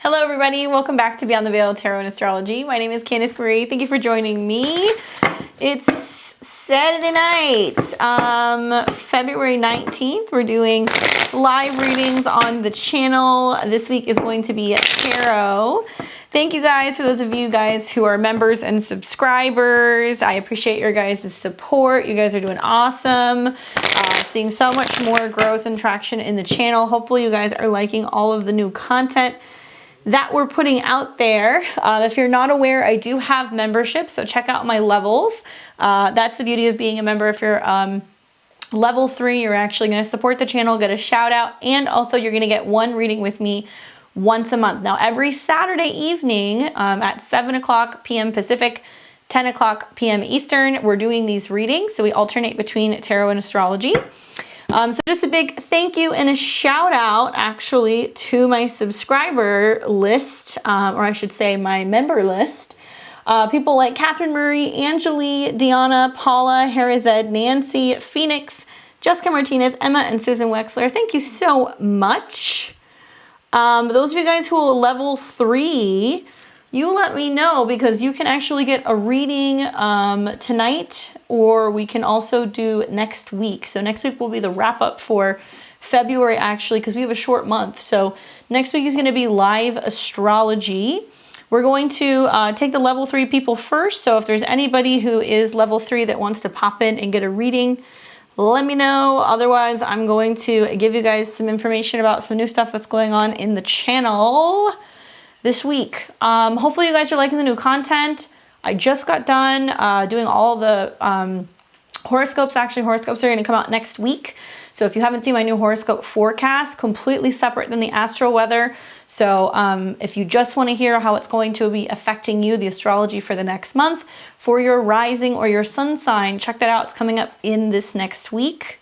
Hello everybody, welcome back to Beyond the Veil Tarot and Astrology. My name is Candace Marie. Thank you for joining me. It's Saturday night, February 19th. We're doing live readings on the channel. This week is going to be tarot. Thank you guys for those of you guys who are members and subscribers. I appreciate your guys' support. You guys are doing awesome. Seeing so much more growth and traction in the channel. Hopefully you guys are liking all of the new content that we're putting out there. If you're not aware, I do have memberships, so check out my levels. That's the beauty of being a member. If you're level 3, you're actually going to support the channel, get a shout out, and also you're going to get one reading with me once a month. Now, every Saturday evening at 7 o'clock p.m. Pacific, 10 o'clock p.m. Eastern, we're doing these readings. So we alternate between tarot and astrology. So just a big thank you and a shout out actually to my subscriber list, or I should say my member list. People like Catherine Murray, Angeli, Deanna, Paula, Harazed, Nancy, Phoenix, Jessica Martinez, Emma, and Susan Wexler. Thank you so much. Those of you guys who are level 3, you let me know because you can actually get a reading tonight, or we can also do next week. So next week will be the wrap up for February actually, because we have a short month. So next week is going to be live astrology. We're going to take the level 3 people first. So if there's anybody who is level 3 that wants to pop in and get a reading, let me know. Otherwise, I'm going to give you guys some information about some new stuff that's going on in the channel this week. Hopefully you guys are liking the new content. I just got done doing all the horoscopes. Actually, horoscopes are going to come out next week. So if you haven't seen my new horoscope forecast, completely separate than the astro weather. So if you just want to hear how it's going to be affecting you, the astrology for the next month, for your rising or your sun sign, check that out. It's coming up in this next week.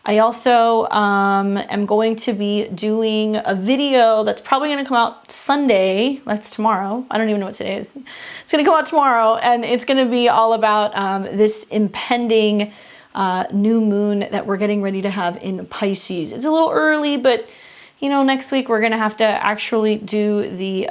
I also am going to be doing a video that's probably going to come out Sunday. That's tomorrow. I don't even know what today is. It's going to come out tomorrow, and it's going to be all about this impending new moon that we're getting ready to have in Pisces. It's a little early, but you know, next week we're going to have to actually do the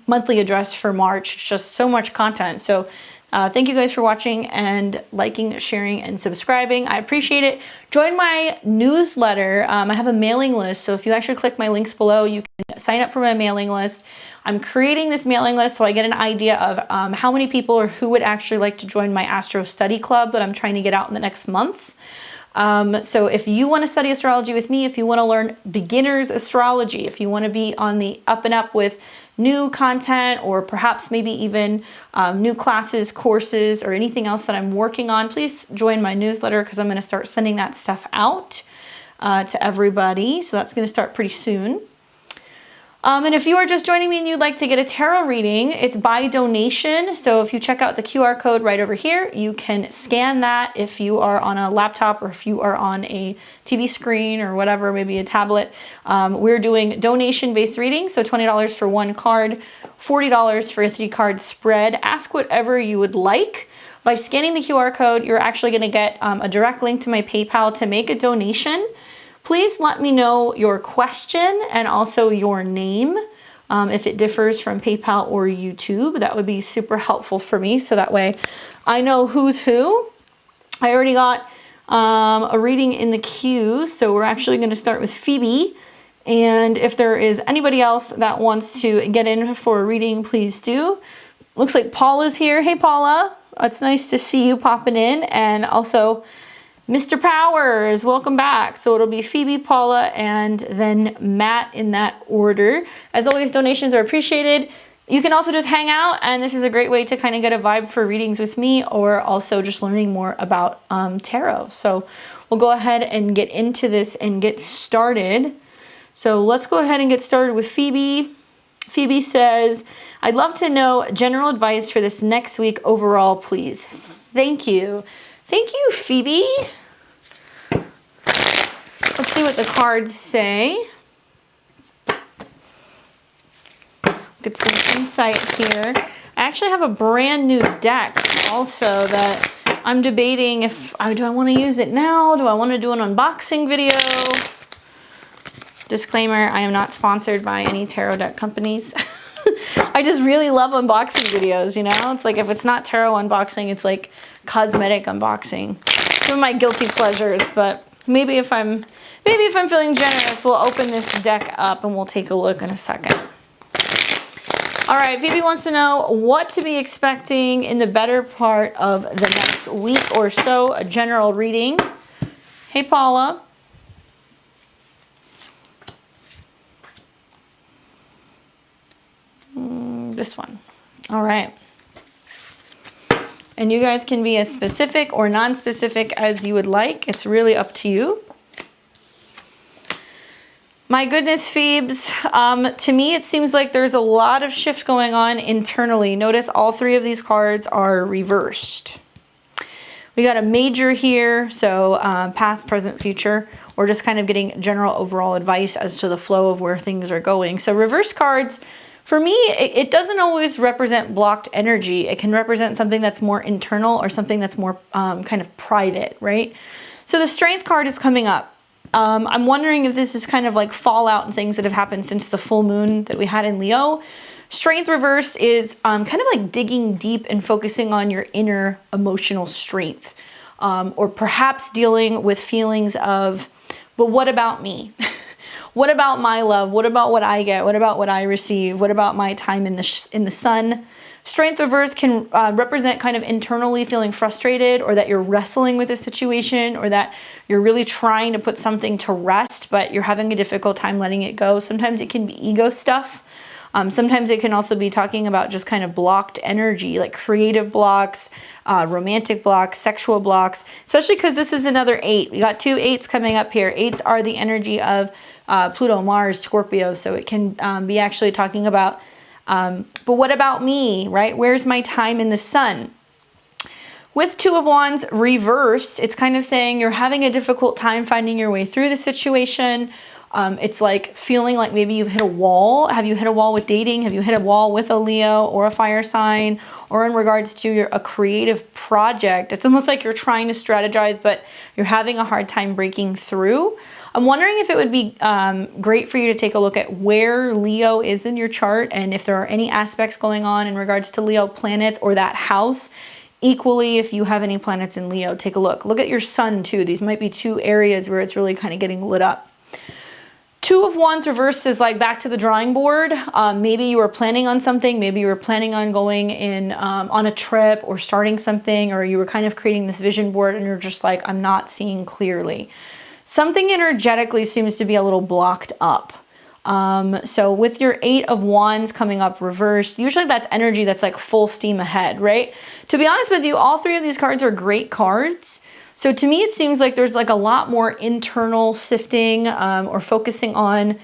monthly address for March. It's just so much content. So thank you guys for watching and liking, sharing, and subscribing. I appreciate it. Join my newsletter. I have a mailing list. So if you actually click my links below, you can sign up for my mailing list. I'm creating this mailing list so I get an idea of how many people or who would actually like to join my Astro Study Club that I'm trying to get out in the next month. So if you want to study astrology with me, if you want to learn beginner's astrology, if you want to be on the up and up with new content, or perhaps maybe even new classes, courses, or anything else that I'm working on, please join my newsletter because I'm going to start sending that stuff out to everybody. So that's going to start pretty soon. And if you are just joining me and you'd like to get a tarot reading, it's by donation. So if you check out the QR code right over here, you can scan that if you are on a laptop or if you are on a TV screen or whatever, maybe a tablet. We're doing donation-based readings, so $20 for 1 card, $40 for a 3-card spread. Ask whatever you would like. By scanning the QR code, you're actually going to get a direct link to my PayPal to make a donation. Please let me know your question and also your name. If it differs from PayPal or YouTube, that would be super helpful for me. So that way I know who's who. I already got a reading in the queue. So we're actually going to start with Phoebe. And if there is anybody else that wants to get in for a reading, please do. Looks like Paula's here. Hey, Paula. It's nice to see you popping in. And also Mr. Powers, welcome back. So it'll be Phoebe, Paula, and then Matt in that order. As always, donations are appreciated. You can also just hang out, and this is a great way to kind of get a vibe for readings with me, or also just learning more about tarot. So we'll go ahead and get into this and get started. So let's go ahead and get started with Phoebe. Phoebe says, I'd love to know general advice for this next week overall, please. Thank you. Thank you, Phoebe. Let's see what the cards say. Get some insight here. I actually have a brand new deck also that I'm debating if do I want to use it now? Do I want to do an unboxing video? Disclaimer, I am not sponsored by any tarot deck companies. I just really love unboxing videos, you know? It's like if it's not tarot unboxing, it's like cosmetic unboxing. Some of my guilty pleasures, but maybe if I'm feeling generous, we'll open this deck up and we'll take a look in a second. All right, Phoebe wants to know what to be expecting in the better part of the next week or so, a general reading. Hey, Paula. This one. All right. And you guys can be as specific or non-specific as you would like. It's really up to you. My goodness, Phoebes, to me it seems like there's a lot of shift going on internally. Notice all three of these cards are reversed. We got a major here, so past, present, future. We're just kind of getting general overall advice as to the flow of where things are going. So reverse cards, for me, it doesn't always represent blocked energy. It can represent something that's more internal or something that's more kind of private, right? So the Strength card is coming up. I'm wondering if this is kind of like fallout and things that have happened since the full moon that we had in Leo. Strength reversed is kind of like digging deep and focusing on your inner emotional strength, or perhaps dealing with feelings of, but what about me? What about my love? What about what I get? What about what I receive? What about my time in the sun? Strength reverse can represent kind of internally feeling frustrated, or that you're wrestling with a situation, or that you're really trying to put something to rest, but you're having a difficult time letting it go. Sometimes it can be ego stuff. Sometimes it can also be talking about just kind of blocked energy, like creative blocks, romantic blocks, sexual blocks, especially because this is another 8. We got 2 8s coming up here. 8s are the energy of Pluto, Mars, Scorpio. So it can be actually talking about, but what about me, right? Where's my time in the sun? With 2 of Wands reversed, it's kind of saying you're having a difficult time finding your way through the situation. It's like feeling like maybe you've hit a wall. Have you hit a wall with dating? Have you hit a wall with a Leo or a fire sign, or in regards to a creative project? It's almost like you're trying to strategize, but you're having a hard time breaking through. I'm wondering if it would be great for you to take a look at where Leo is in your chart, and if there are any aspects going on in regards to Leo planets or that house. Equally, if you have any planets in Leo, take a look. Look at your sun too. These might be 2 areas where it's really kind of getting lit up. 2 of Wands reversed is like back to the drawing board. Maybe you were planning on something. Maybe you were planning on going in on a trip or starting something, or you were kind of creating this vision board and you're just like, I'm not seeing clearly. Something energetically seems to be a little blocked up. So with your 8 of Wands coming up reversed, usually that's energy that's like full steam ahead, right? To be honest with you, all 3 of these cards are great cards. So to me, it seems like there's like a lot more internal sifting or focusing on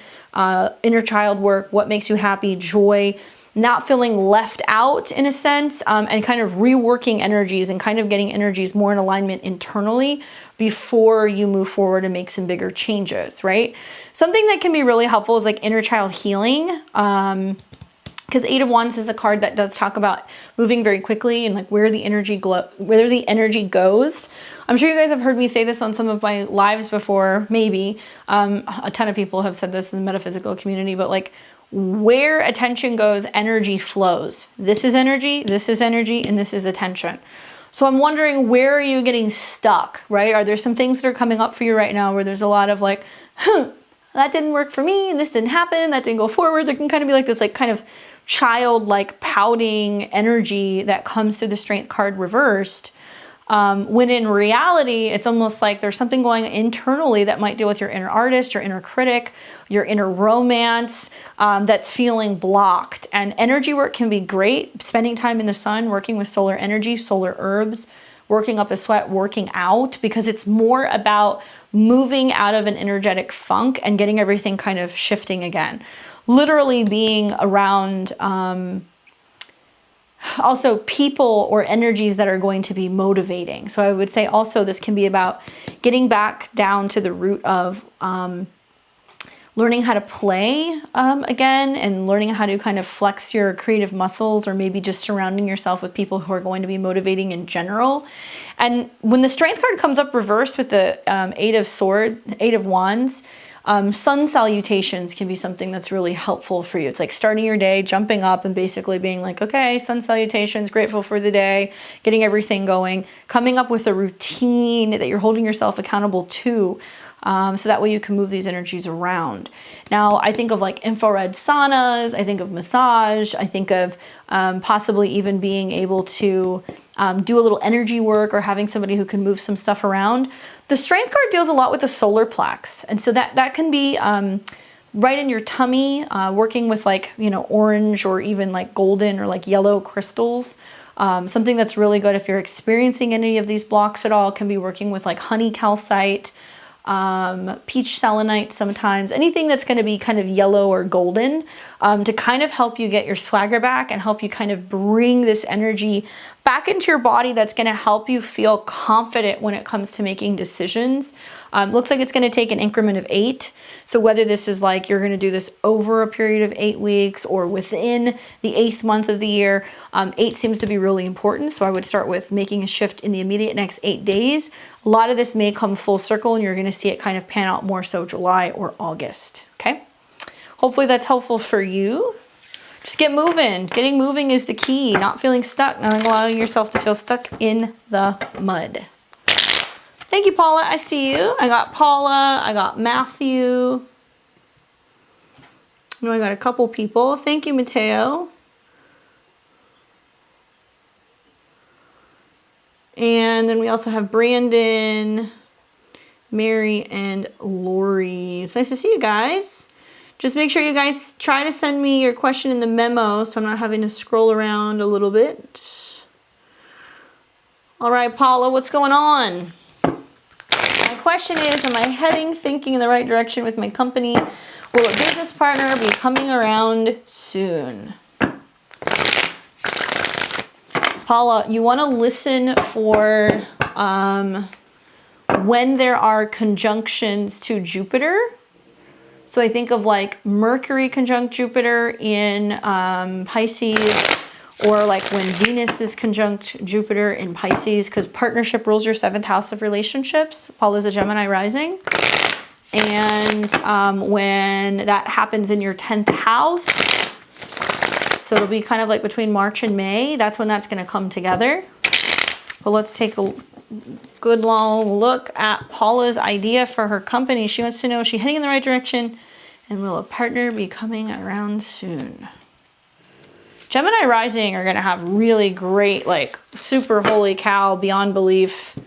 inner child work, what makes you happy, joy, not feeling left out in a sense, and kind of reworking energies and kind of getting energies more in alignment internally before you move forward and make some bigger changes, right? Something that can be really helpful is like inner child healing. Because 8 of Wands is a card that does talk about moving very quickly and like where the energy goes. I'm sure you guys have heard me say this on some of my lives before, maybe. A ton of people have said this in the metaphysical community, but like where attention goes, energy flows. This is energy, and this is attention. So I'm wondering, where are you getting stuck, right? Are there some things that are coming up for you right now where there's a lot of like, that didn't work for me, and this didn't happen, that didn't go forward. There can kind of be like this like kind of childlike pouting energy that comes through the Strength card reversed. When in reality, it's almost like there's something going internally that might deal with your inner artist, your inner critic, your inner romance, that's feeling blocked. And energy work can be great. Spending time in the sun, working with solar energy, solar herbs, working up a sweat, working out, because it's more about moving out of an energetic funk and getting everything kind of shifting again. Literally being around also people or energies that are going to be motivating. So I would say also this can be about getting back down to the root of learning how to play again, and learning how to kind of flex your creative muscles, or maybe just surrounding yourself with people who are going to be motivating in general. And when the Strength card comes up reversed with the Eight of Wands, sun salutations can be something that's really helpful for you. It's like starting your day, jumping up and basically being like, okay, sun salutations, grateful for the day, getting everything going, coming up with a routine that you're holding yourself accountable to. So that way you can move these energies around. Now, I think of like infrared saunas, I think of massage, I think of possibly even being able to do a little energy work, or having somebody who can move some stuff around. The Strength card deals a lot with the solar plex. And so that can be right in your tummy, working with like, orange or even like golden or like yellow crystals. Something that's really good if you're experiencing any of these blocks at all can be working with like honey calcite, peach selenite sometimes, anything that's going to be kind of yellow or golden, to kind of help you get your swagger back and help you kind of bring this energy back into your body that's going to help you feel confident when it comes to making decisions. Looks like it's going to take an increment of 8. So whether this is like you're going to do this over a period of 8 weeks or within the 8th month of the year, 8 seems to be really important. So I would start with making a shift in the immediate next 8 days. A lot of this may come full circle, and you're going to see it kind of pan out more so July or August. Okay. Hopefully that's helpful for you. Just get moving. Getting moving is the key. Not feeling stuck, not allowing yourself to feel stuck in the mud. Thank you, Paula. I see you. I got Paula. I got Matthew. No, I got a couple people. Thank you, Mateo. And then we also have Brandon, Mary, and Lori. It's nice to see you guys. Just make sure you guys try to send me your question in the memo so I'm not having to scroll around a little bit. All right, Paula, what's going on? My question is, am I thinking in the right direction with my company? Will a business partner be coming around soon? Paula, you want to listen for when there are conjunctions to Jupiter. So I think of like Mercury conjunct Jupiter in Pisces, or like when Venus is conjunct Jupiter in Pisces, because partnership rules your 7th house of relationships. Paula's a Gemini rising. And when that happens in your 10th house, so it'll be kind of like between March and May, that's when that's going to come together. But let's take a good long look at Paula's idea for her company. She wants to know, is she heading in the right direction, and will a partner be coming around soon? Gemini rising are going to have really great, like super holy cow, beyond belief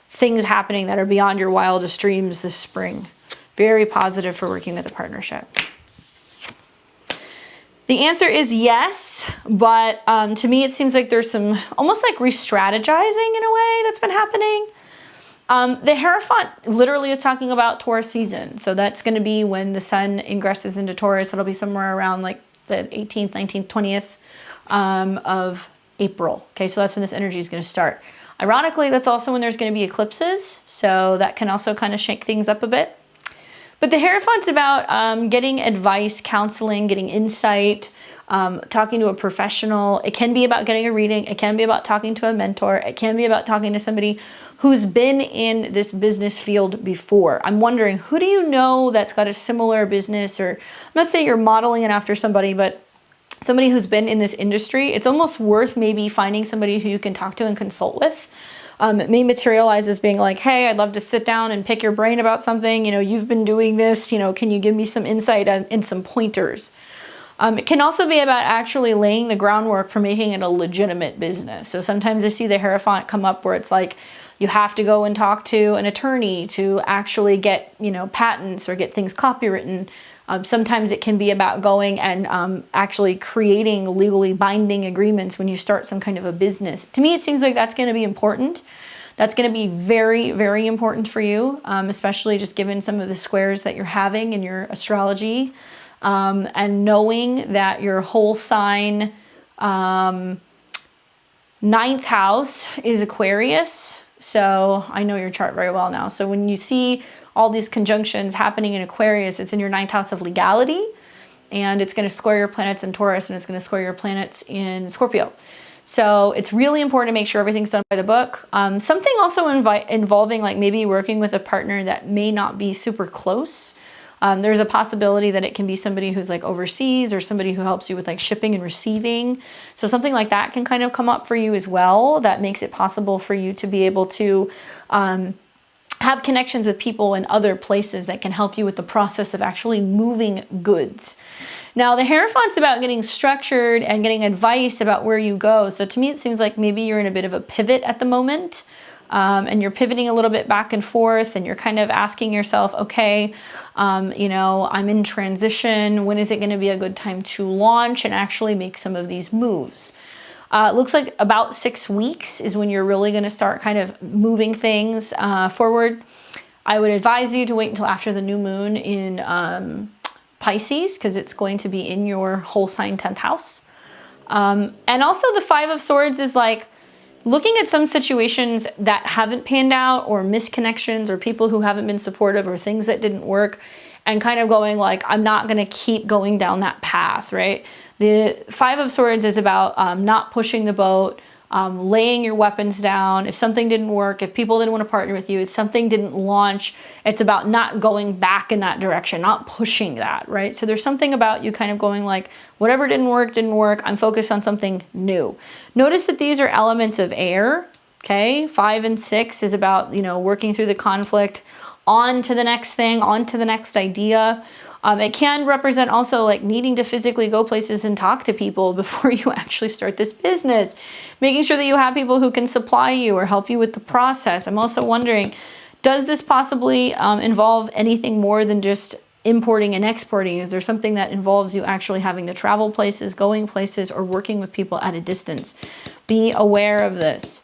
things happening that are beyond your wildest dreams this spring. Very positive for working with a partnership. The answer is yes, but to me it seems like there's some almost like re-strategizing in a way that's been happening. The Hierophant literally is talking about Taurus season. So that's going to be when the sun ingresses into Taurus. It'll be somewhere around like the 18th, 19th, 20th of April. Okay, so that's when this energy is going to start. Ironically, that's also when there's going to be eclipses. So that can also kind of shake things up a bit. But the Hierophant's about getting advice, counseling, getting insight, talking to a professional. It can be about getting a reading. It can be about talking to a mentor. It can be about talking to somebody who's been in this business field before. I'm wondering, who do you know that's got a similar business, or I'm not saying you're modeling it after somebody, but somebody who's been in this industry. It's almost worth maybe finding somebody who you can talk to and consult with. It may materialize as being like, hey, I'd love to sit down and pick your brain about something. You know, you've been doing this, you know, can you give me some insight and some pointers? It can also be about actually laying the groundwork for making it a legitimate business. So sometimes I see the Hierophant come up where it's like, you have to go and talk to an attorney to actually get, you know, patents or get things copywritten. Sometimes it can be about going and actually creating legally binding agreements when you start some kind of a business. To me, it seems like that's going to be important. That's going to be very, very important for you, especially just given some of the squares that you're having in your astrology, and knowing that your whole sign, 9th house is Aquarius. So I know your chart very well now. So when you see all these conjunctions happening in Aquarius, it's in your 9th house of legality, and it's going to square your planets in Taurus, and it's going to square your planets in Scorpio. So it's really important to make sure everything's done by the book. Something also involving like maybe working with a partner that may not be super close. There's a possibility that it can be somebody who's like overseas, or somebody who helps you with like shipping and receiving. So something like that can kind of come up for you as well. That makes it possible for you to be able to have connections with people in other places that can help you with the process of actually moving goods. Now, the Hierophant's about getting structured and getting advice about where you go. So to me, it seems like maybe you're in a bit of a pivot at the moment, and you're pivoting a little bit back and forth, and you're kind of asking yourself, okay, you know, I'm in transition. When is it going to be a good time to launch and actually make some of these moves? It looks like about 6 weeks is when you're really going to start kind of moving things forward. I would advise you to wait until after the new moon in Pisces, because it's going to be in your whole sign 10th house. And also the 5 of Swords is like looking at some situations that haven't panned out, or misconnections, or people who haven't been supportive, or things that didn't work, and kind of going like, I'm not going to keep going down that path, right? The 5 of Swords is about not pushing the boat, laying your weapons down. If something didn't work, if people didn't want to partner with you, if something didn't launch, it's about not going back in that direction, not pushing that, right? So there's something about you kind of going like, whatever didn't work. I'm focused on something new. Notice that these are elements of air, okay? 5 and 6 is about, you know, working through the conflict, on to the next thing, on to the next idea. It can represent also like needing to physically go places and talk to people before you actually start this business. Making sure that you have people who can supply you or help you with the process. I'm also wondering, does this possibly involve anything more than just importing and exporting? Is there something that involves you actually having to travel places, going places, or working with people at a distance? Be aware of this.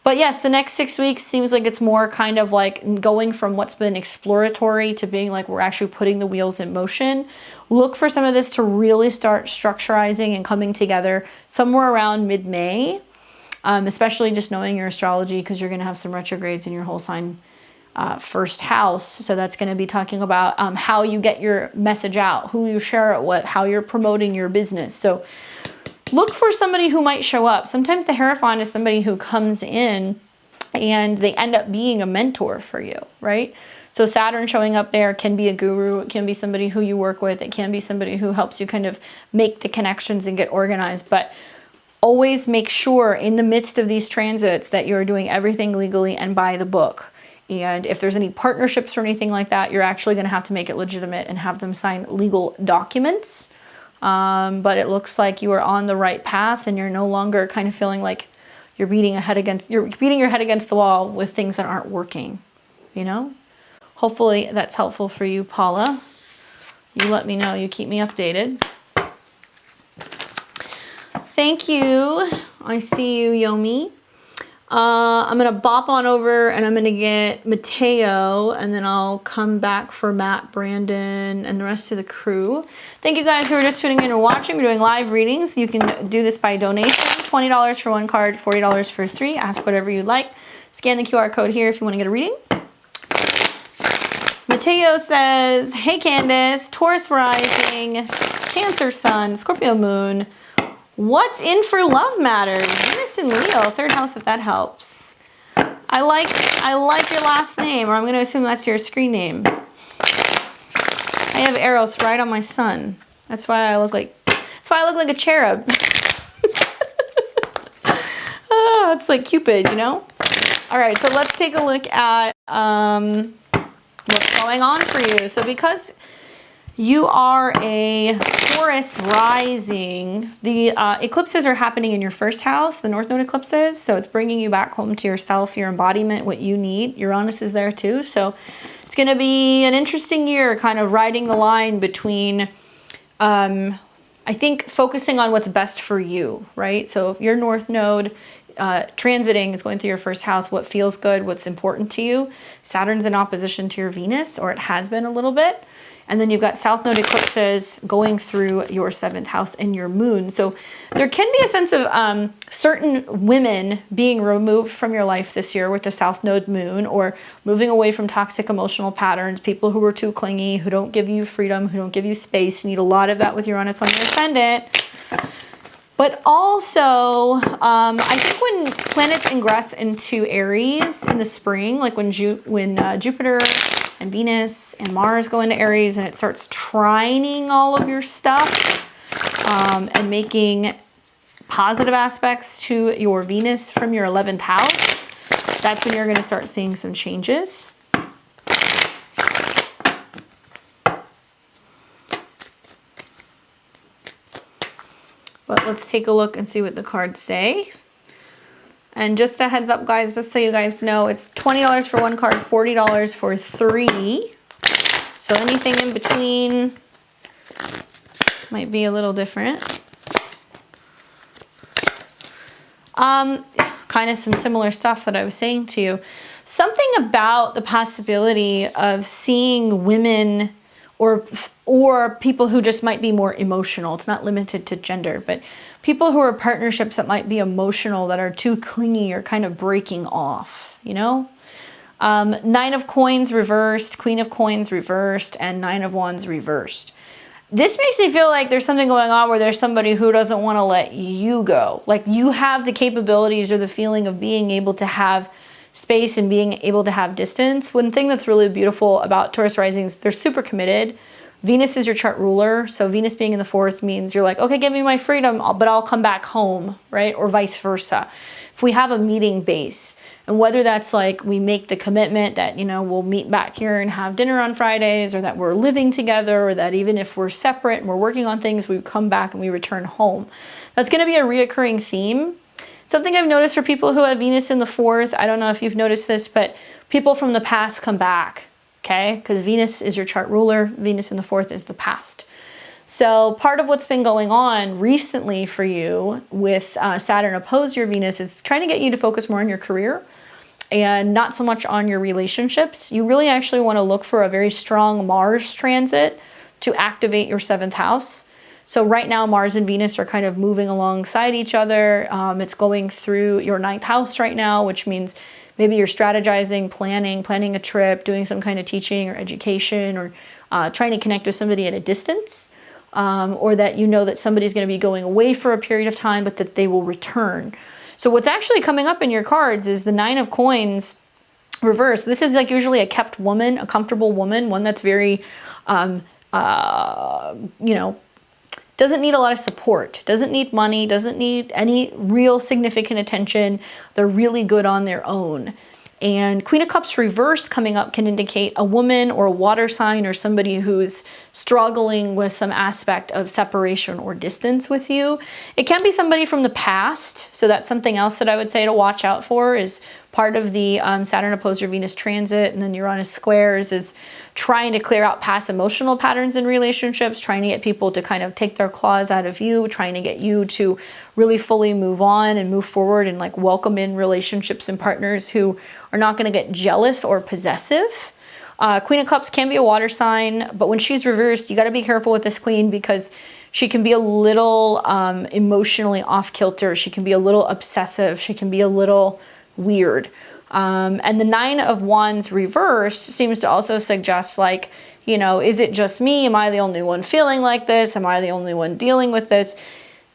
But yes, the next 6 weeks seems like it's more kind of like going from what's been exploratory to being like we're actually putting the wheels in motion. Look for some of this to really start structurizing and coming together somewhere around mid-May, especially just knowing your astrology, because you're going to have some retrogrades in your whole sign first house. So that's going to be talking about how you get your message out, who you share it with, how you're promoting your business. So look for somebody who might show up. Sometimes the Hierophant is somebody who comes in and they end up being a mentor for you, right? So Saturn showing up there can be a guru. It can be somebody who you work with. It can be somebody who helps you kind of make the connections and get organized. But always make sure in the midst of these transits that you're doing everything legally and by the book. And if there's any partnerships or anything like that, you're actually going to have to make it legitimate and have them sign legal documents. But it looks like you are on the right path, and you're no longer kind of feeling like you're beating your head against the wall with things that aren't working, you know? Hopefully that's helpful for you, Paula. You let me know. You keep me updated. Thank you. I see you, Yomi. I'm going to bop on over and I'm going to get Mateo, and then I'll come back for Matt, Brandon, and the rest of the crew. Thank you guys who are just tuning in and watching. We're doing live readings. You can do this by donation. $20 for 1 card, $40 for 3. Ask whatever you'd like. Scan the QR code here if you want to get a reading. Mateo says, hey Candace, Taurus rising, Cancer sun, Scorpio moon. What's in for love matters? Venus and Leo, 3rd house if that helps. I like your last name, or I'm going to assume that's your screen name. I have arrows right on my sun. That's why I look like a cherub. Oh, it's like Cupid, you know? All right, so let's take a look at what's going on for you. So because you are a Taurus rising, the eclipses are happening in your 1st house, the North Node eclipses. So it's bringing you back home to yourself, your embodiment, what you need. Uranus is there too. So it's going to be an interesting year, kind of riding the line between, I think, focusing on what's best for you, right? So if your North Node, transiting, is going through your first house, what feels good, what's important to you. Saturn's in opposition to your Venus, or it has been a little bit. And then you've got South Node eclipses going through your 7th house and your moon. So there can be a sense of certain women being removed from your life this year with the South Node moon, or moving away from toxic emotional patterns, people who are too clingy, who don't give you freedom, who don't give you space. You need a lot of that with Uranus on your ascendant. But also, I think when planets ingress into Aries in the spring, like when Jupiter and Venus and Mars go into Aries and it starts trining all of your stuff and making positive aspects to your Venus from your 11th house, that's when you're going to start seeing some changes. But let's take a look and see what the cards say. And just a heads up, guys, just so you guys know, it's $20 for one card, $40 for 3. So anything in between might be a little different. Kind of some similar stuff that I was saying to you. Something about the possibility of seeing women or people who just might be more emotional. It's not limited to gender, but people who are partnerships that might be emotional, that are too clingy or kind of breaking off, you know? 9 of coins reversed, Queen of coins reversed, and 9 of wands reversed. This makes me feel like there's something going on where there's somebody who doesn't want to let you go. Like you have the capabilities or the feeling of being able to have space and being able to have distance. One thing that's really beautiful about Taurus risings, they're super committed. Venus is your chart ruler. So Venus being in the 4th means you're like, okay, give me my freedom, but I'll come back home, right? Or vice versa. If we have a meeting base, and whether that's like we make the commitment that, you know, we'll meet back here and have dinner on Fridays, or that we're living together, or that even if we're separate and we're working on things, we come back and we return home. That's going to be a reoccurring theme. Something I've noticed for people who have Venus in the 4th, I don't know if you've noticed this, but people from the past come back, okay? Because Venus is your chart ruler. Venus in the 4th is the past. So part of what's been going on recently for you with Saturn opposed your Venus is trying to get you to focus more on your career and not so much on your relationships. You really actually want to look for a very strong Mars transit to activate your 7th house. So right now, Mars and Venus are kind of moving alongside each other. It's going through your 9th house right now, which means maybe you're strategizing, planning a trip, doing some kind of teaching or education, or trying to connect with somebody at a distance, or that you know that somebody's going to be going away for a period of time, but that they will return. So what's actually coming up in your cards is the 9 of coins reversed. This is like usually a kept woman, a comfortable woman, one that's very, you know, doesn't need a lot of support, doesn't need money, doesn't need any real significant attention. They're really good on their own. And Queen of Cups reverse coming up can indicate a woman or a water sign or somebody who's struggling with some aspect of separation or distance with you. It can be somebody from the past. So that's something else that I would say to watch out for, is part of the Saturn opposed your Venus transit and then Uranus squares is trying to clear out past emotional patterns in relationships, trying to get people to kind of take their claws out of you, trying to get you to really fully move on and move forward and like welcome in relationships and partners who are not going to get jealous or possessive. Queen of Cups can be a water sign, but when she's reversed, you got to be careful with this queen because she can be a little emotionally off kilter. She can be a little obsessive. She can be a little weird. And the 9 of wands reversed seems to also suggest, like, you know, is it just me? Am I the only one feeling like this? Am I the only one dealing with this?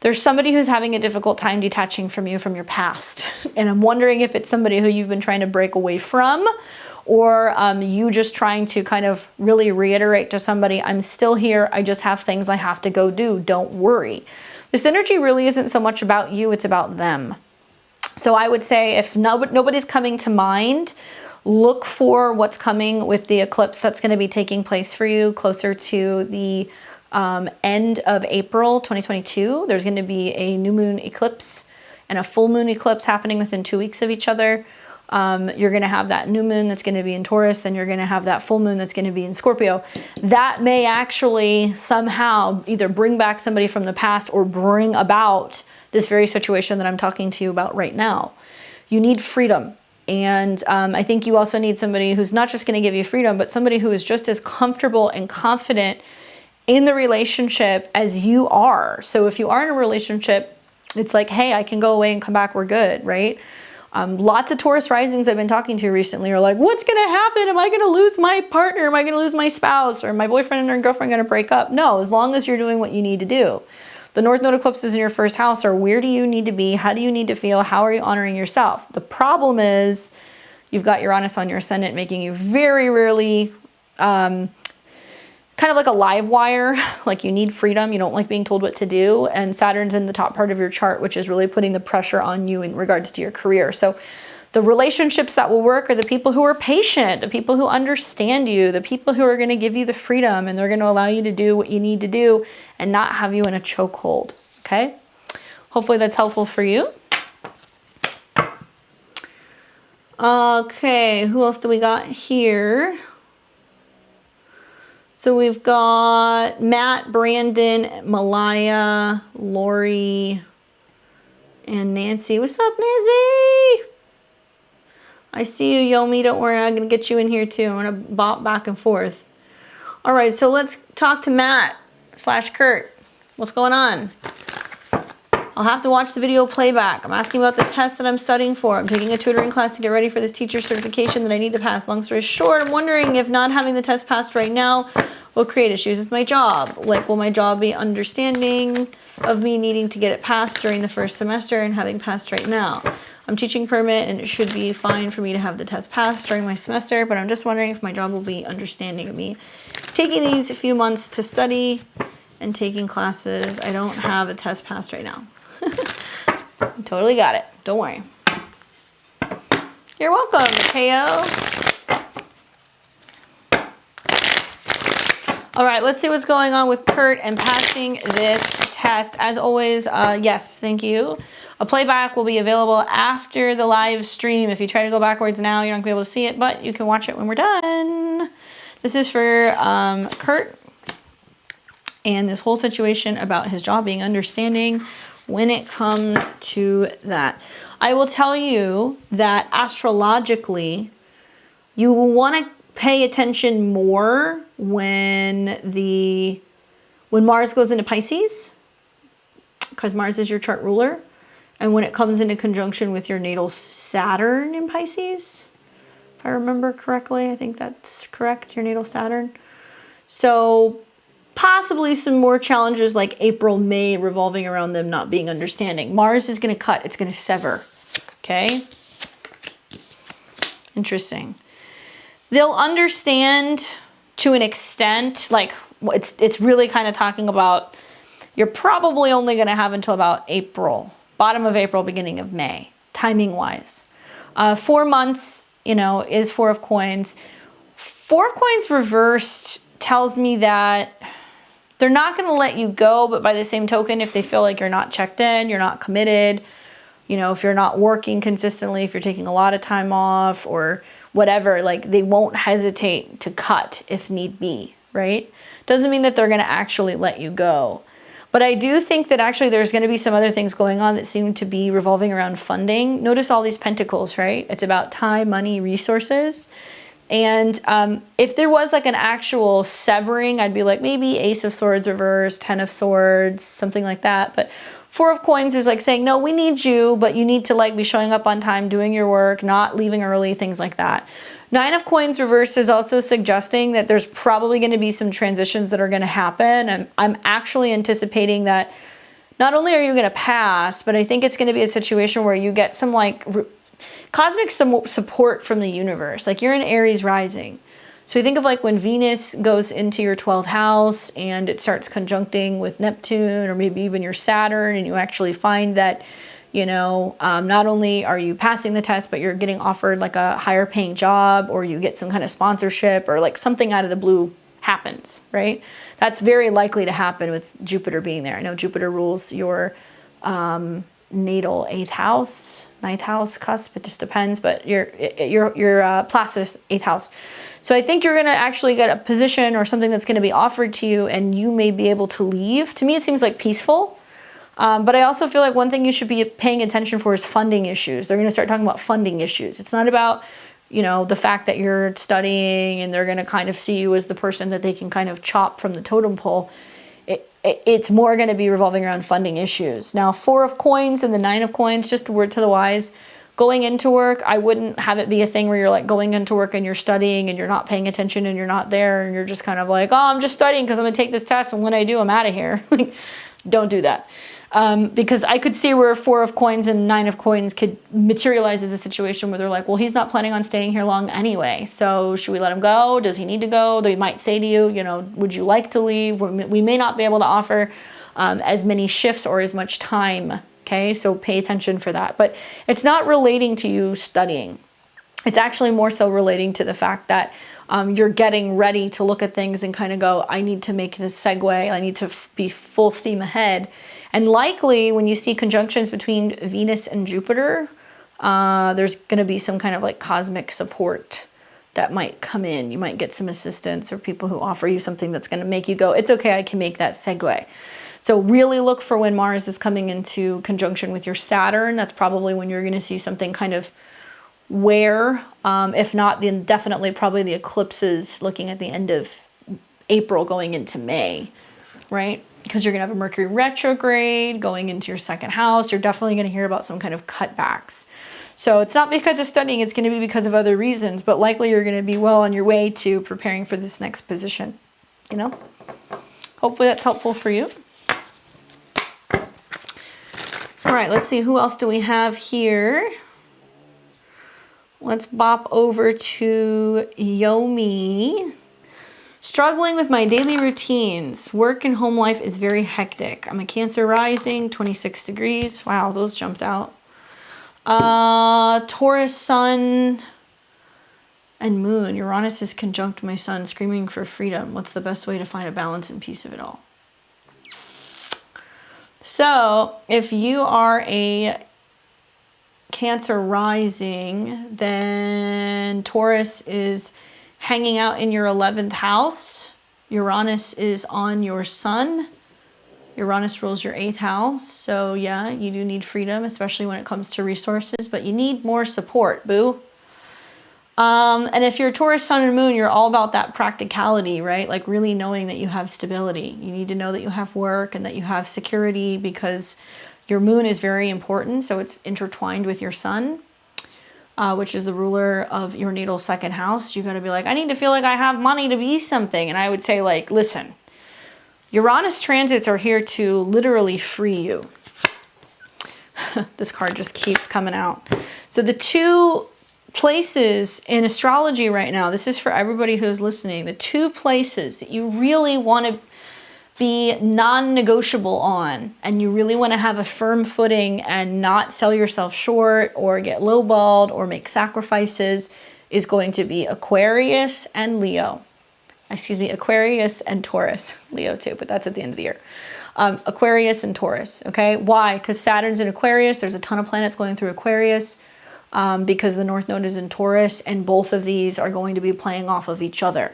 There's somebody who's having a difficult time detaching from you from your past. And I'm wondering if it's somebody who you've been trying to break away from, or you just trying to kind of really reiterate to somebody, I'm still here. I just have things I have to go do. Don't worry. This energy really isn't so much about you. It's about them. So I would say if nobody's coming to mind, look for what's coming with the eclipse that's going to be taking place for you closer to the end of April 2022. There's going to be a new moon eclipse and a full moon eclipse happening within 2 weeks of each other. You're going to have that new moon that's going to be in Taurus, then you're going to have that full moon that's going to be in Scorpio. That may actually somehow either bring back somebody from the past or bring about this very situation that I'm talking to you about right now. You need freedom. And I think you also need somebody who's not just going to give you freedom, but somebody who is just as comfortable and confident in the relationship as you are. So if you are in a relationship, it's like, hey, I can go away and come back, we're good, right? Lots of Taurus risings I've been talking to recently are like, what's going to happen? Am I going to lose my partner? Am I going to lose my spouse? Or my boyfriend or girlfriend going to break up? No, as long as you're doing what you need to do. The North Node eclipses in your first house are, where do you need to be? How do you need to feel? How are you honoring yourself? The problem is you've got Uranus on your ascendant, making you very rarely kind of like a live wire, like you need freedom. You don't like being told what to do. And Saturn's in the top part of your chart, which is really putting the pressure on you in regards to your career. So the relationships that will work are the people who are patient, the people who understand you, the people who are going to give you the freedom, and they're going to allow you to do what you need to do and not have you in a chokehold. Okay? Hopefully that's helpful for you. Okay, who else do we got here? So we've got Matt, Brandon, Malaya, Lori, and Nancy. What's up, Nancy? I see you, Yomi. Don't worry, I'm going to get you in here too. I'm going to bop back and forth. All right, so let's talk to Matt / Kurt. What's going on? I'll have to watch the video playback. I'm asking about the test that I'm studying for. I'm taking a tutoring class to get ready for this teacher certification that I need to pass. Long story short, I'm wondering if not having the test passed right now will create issues with my job. Like, will my job be understanding of me needing to get it passed during the first semester and having passed right now? I'm teaching permit and it should be fine for me to have the test passed during my semester, but I'm just wondering if my job will be understanding of me taking these a few months to study and taking classes. I don't have a test passed right now. Totally got it. Don't worry. You're welcome, Mateo. All right, let's see what's going on with Kurt and passing this test. As always, yes, thank you. A playback will be available after the live stream. If you try to go backwards now, you're not going to be able to see it, but you can watch it when we're done. This is for Kurt and this whole situation about his job being understanding when it comes to that. I will tell you that astrologically, you will want to pay attention more when Mars goes into Pisces, because Mars is your chart ruler, and when it comes into conjunction with your natal Saturn in Pisces, if I remember correctly. I think that's correct, your natal Saturn. So possibly some more challenges like April, May, revolving around them not being understanding. Mars is going to cut. It's going to sever. Okay? Interesting. They'll understand to an extent, like it's really kind of talking about you're probably only going to have until about April, bottom of April, beginning of May, timing-wise. 4 months, is Four of Coins. Four of Coins reversed tells me that they're not going to let you go, but by the same token, if they feel like you're not checked in, you're not committed, if you're not working consistently, if you're taking a lot of time off or whatever, like they won't hesitate to cut if need be, right? Doesn't mean that they're going to actually let you go. But I do think that actually there's going to be some other things going on that seem to be revolving around funding. Notice all these pentacles, right? It's about time, money, resources. And if there was like an actual severing, I'd be like maybe Ace of Swords reversed, Ten of Swords, something like that. But Four of Coins is like saying, no, we need you, but you need to like be showing up on time, doing your work, not leaving early, things like that. Nine of Coins reversed is also suggesting that there's probably going to be some transitions that are going to happen. And I'm actually anticipating that not only are you going to pass, but I think it's going to be a situation where you get some like cosmic support from the universe. Like you're in Aries rising. So you think of like when Venus goes into your 12th house and it starts conjuncting with Neptune or maybe even your Saturn, and you actually find that, not only are you passing the test, but you're getting offered like a higher paying job, or you get some kind of sponsorship, or like something out of the blue happens, right? That's very likely to happen with Jupiter being there. I know Jupiter rules your natal 8th house, ninth house cusp. It just depends, but your Placidus 8th house. So I think you're going to actually get a position or something that's going to be offered to you, and you may be able to leave. To me, it seems like peaceful. But I also feel like one thing you should be paying attention for is funding issues. They're going to start talking about funding issues. It's not about, you know, the fact that you're studying and they're going to kind of see you as the person that they can kind of chop from the totem pole. It's more going to be revolving around funding issues. Now, 4 of coins and the 9 of coins, just a word to the wise. Going into work, I wouldn't have it be a thing where you're like going into work and you're studying and you're not paying attention and you're not there and you're just kind of like, oh, I'm just studying because I'm going to take this test, and when I do, I'm out of here. Don't do that. Because I could see where 4 of coins and 9 of coins could materialize as a situation where they're like, well, he's not planning on staying here long anyway, so should we let him go? Does he need to go? They might say to you, you know, would you like to leave? We may not be able to offer as many shifts or as much time, okay? So pay attention for that. But it's not relating to you studying. It's actually more so relating to the fact that you're getting ready to look at things and kind of go, I need to make this segue. I need to be full steam ahead. And likely when you see conjunctions between Venus and Jupiter, there's going to be some kind of like cosmic support that might come in. You might get some assistance or people who offer you something that's going to make you go, it's okay, I can make that segue. So really look for when Mars is coming into conjunction with your Saturn. That's probably when you're going to see something kind of where, if not, then definitely probably the eclipses looking at the end of April going into May, right? Because you're going to have a Mercury retrograde going into your 2nd house. You're definitely going to hear about some kind of cutbacks. So it's not because of studying, it's going to be because of other reasons, but likely you're going to be well on your way to preparing for this next position, you know? Hopefully that's helpful for you. All right, let's see, who else do we have here? Let's bop over to Yomi. Struggling with my daily routines. Work and home life is very hectic. I'm a Cancer rising, 26 degrees. Wow, those jumped out. Taurus sun and moon. Uranus is conjunct my sun, screaming for freedom. What's the best way to find a balance and peace of it all? So if you are a Cancer rising, then Taurus is hanging out in your 11th house. Uranus is on your sun. Uranus rules your 8th house. So yeah, you do need freedom, especially when it comes to resources, but you need more support, boo. And if you're Taurus, sun, and moon, you're all about that practicality, right? Like really knowing that you have stability. You need to know that you have work and that you have security because your moon is very important. So it's intertwined with your sun, which is the ruler of your natal 2nd house. You got to be like, I need to feel like I have money to be something. And I would say like, listen, Uranus transits are here to literally free you. This card just keeps coming out. So the 2 places in astrology right now, this is for everybody who's listening, the 2 places that you really want to be non-negotiable on, and you really want to have a firm footing and not sell yourself short or get lowballed or make sacrifices, is going to be Aquarius and Leo. Excuse me, Aquarius and Taurus. Leo too, but that's at the end of the year. Aquarius and Taurus, okay? Why? Because Saturn's in Aquarius. There's a ton of planets going through Aquarius because the North Node is in Taurus, and both of these are going to be playing off of each other.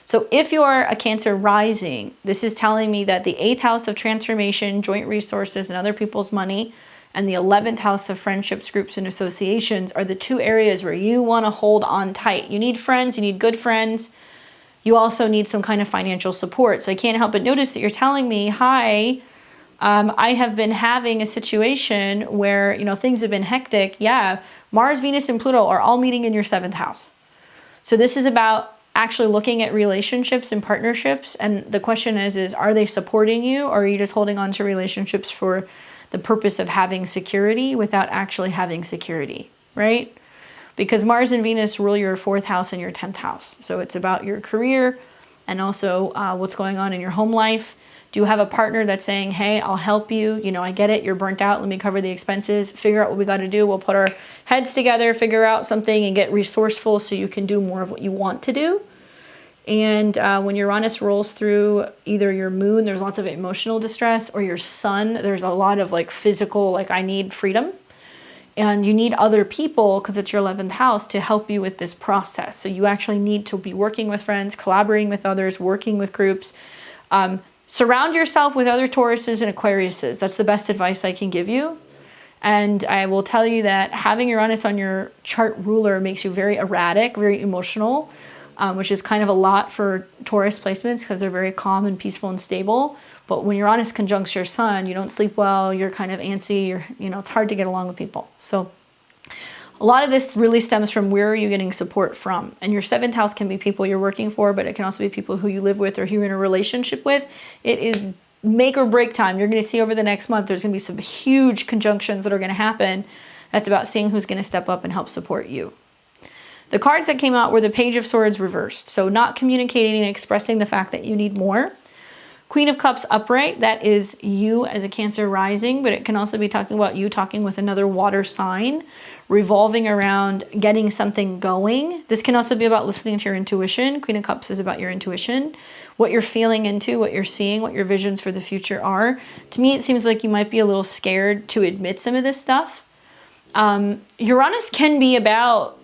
So if you're a Cancer rising, this is telling me that the 8th house of transformation, joint resources, and other people's money, and the 11th house of friendships, groups, and associations are the 2 areas where you want to hold on tight. You need friends, you need good friends. You also need some kind of financial support. So I can't help but notice that you're telling me, hi, I have been having a situation where, you know, things have been hectic. Yeah, Mars, Venus, and Pluto are all meeting in your 7th house. So this is about actually looking at relationships and partnerships. And the question is are they supporting you, or are you just holding on to relationships for the purpose of having security without actually having security, right? Because Mars and Venus rule your 4th house and your 10th house. So it's about your career and also what's going on in your home life. Do you have a partner that's saying, hey, I'll help you. You know, I get it. You're burnt out. Let me cover the expenses. Figure out what we got to do. We'll put our heads together, figure out something, and get resourceful so you can do more of what you want to do. And when Uranus rolls through either your moon, there's lots of emotional distress, or your sun, there's a lot of like physical, like I need freedom. And you need other people, because it's your 11th house, to help you with this process. So you actually need to be working with friends, collaborating with others, working with groups. Surround yourself with other Tauruses and Aquariuses. That's the best advice I can give you. And I will tell you that having Uranus on your chart ruler makes you very erratic, very emotional, which is kind of a lot for Taurus placements because they're very calm and peaceful and stable. But when Uranus conjuncts your sun, you don't sleep well, you're kind of antsy, it's hard to get along with people. So a lot of this really stems from where are you getting support from. And your 7th house can be people you're working for, but it can also be people who you live with or who you're in a relationship with. It is make or break time. You're going to see over the next month, there's going to be some huge conjunctions that are going to happen. That's about seeing who's going to step up and help support you. The cards that came out were the Page of Swords reversed. So not communicating and expressing the fact that you need more. Queen of Cups upright, that is you as a Cancer rising, but it can also be talking about you talking with another water sign, revolving around getting something going. This can also be about listening to your intuition. Queen of Cups is about your intuition, what you're feeling into, what you're seeing, what your visions for the future are. To me, it seems like you might be a little scared to admit some of this stuff. Uranus can be about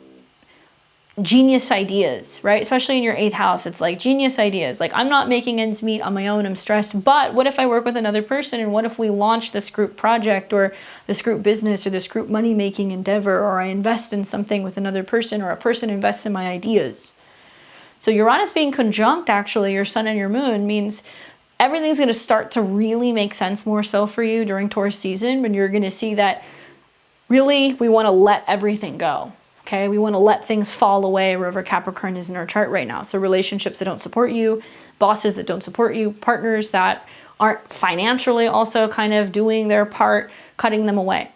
genius ideas, right? Especially in your 8th house, it's like genius ideas. Like, I'm not making ends meet on my own, I'm stressed, but what if I work with another person, and what if we launch this group project or this group business or this group money-making endeavor, or I invest in something with another person, or a person invests in my ideas. So Uranus being conjunct, actually, your sun and your moon, means everything's going to start to really make sense more so for you during Taurus season, when you're going to see that really we want to let everything go. Okay, we want to let things fall away wherever Capricorn is in our chart right now. So relationships that don't support you, bosses that don't support you, partners that aren't financially also kind of doing their part, cutting them away.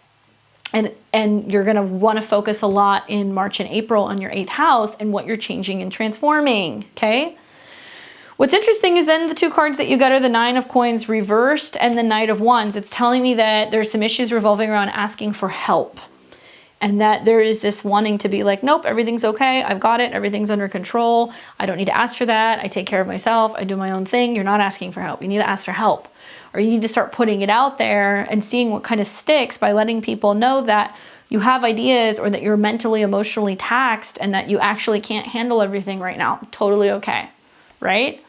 And you're going to want to focus a lot in March and April on your 8th house and what you're changing and transforming, okay? What's interesting is then the 2 cards that you got are the 9 of Coins reversed and the Knight of Wands. It's telling me that there's some issues revolving around asking for help. And that there is this wanting to be like, nope, everything's okay. I've got it. Everything's under control. I don't need to ask for that. I take care of myself. I do my own thing. You're not asking for help. You need to ask for help. Or you need to start putting it out there and seeing what kind of sticks by letting people know that you have ideas, or that you're mentally, emotionally taxed, and that you actually can't handle everything right now. Totally okay, right?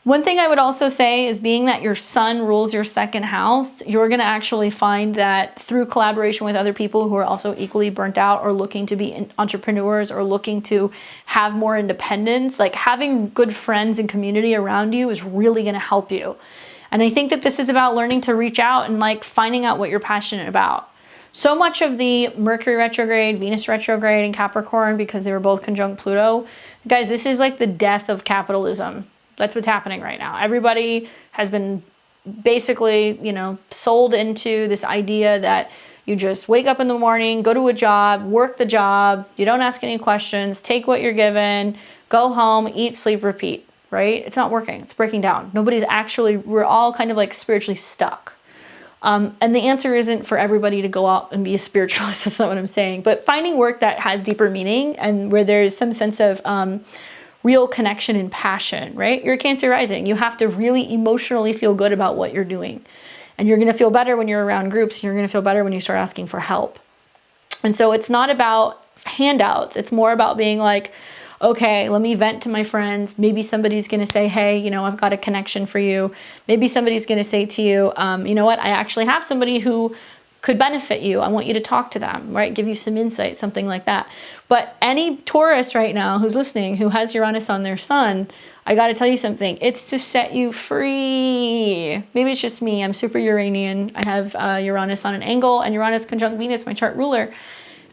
One thing I would also say is, being that your sun rules your 2nd house, you're going to actually find that through collaboration with other people who are also equally burnt out, or looking to be entrepreneurs, or looking to have more independence, like having good friends and community around you is really going to help you. And I think that this is about learning to reach out and like finding out what you're passionate about. So much of the Mercury retrograde, Venus retrograde, and Capricorn, because they were both conjunct Pluto, guys, this is like the death of capitalism. That's what's happening right now. Everybody has been basically, sold into this idea that you just wake up in the morning, go to a job, work the job, you don't ask any questions, take what you're given, go home, eat, sleep, repeat, right? It's not working. It's breaking down. We're all kind of like spiritually stuck. And the answer isn't for everybody to go out and be a spiritualist. That's not what I'm saying. But finding work that has deeper meaning, and where there's some sense of real connection and passion, right? You're a Cancer rising. You have to really emotionally feel good about what you're doing. And you're going to feel better when you're around groups. You're going to feel better when you start asking for help. And so it's not about handouts. It's more about being like, okay, let me vent to my friends. Maybe somebody's going to say, hey, I've got a connection for you. Maybe somebody's going to say to you, you know what? I actually have somebody who could benefit you. I want you to talk to them, right? Give you some insight, something like that. But any Taurus right now who's listening, who has Uranus on their sun, I got to tell you something. It's to set you free. Maybe it's just me. I'm super Uranian. I have Uranus on an angle, and Uranus conjunct Venus, my chart ruler.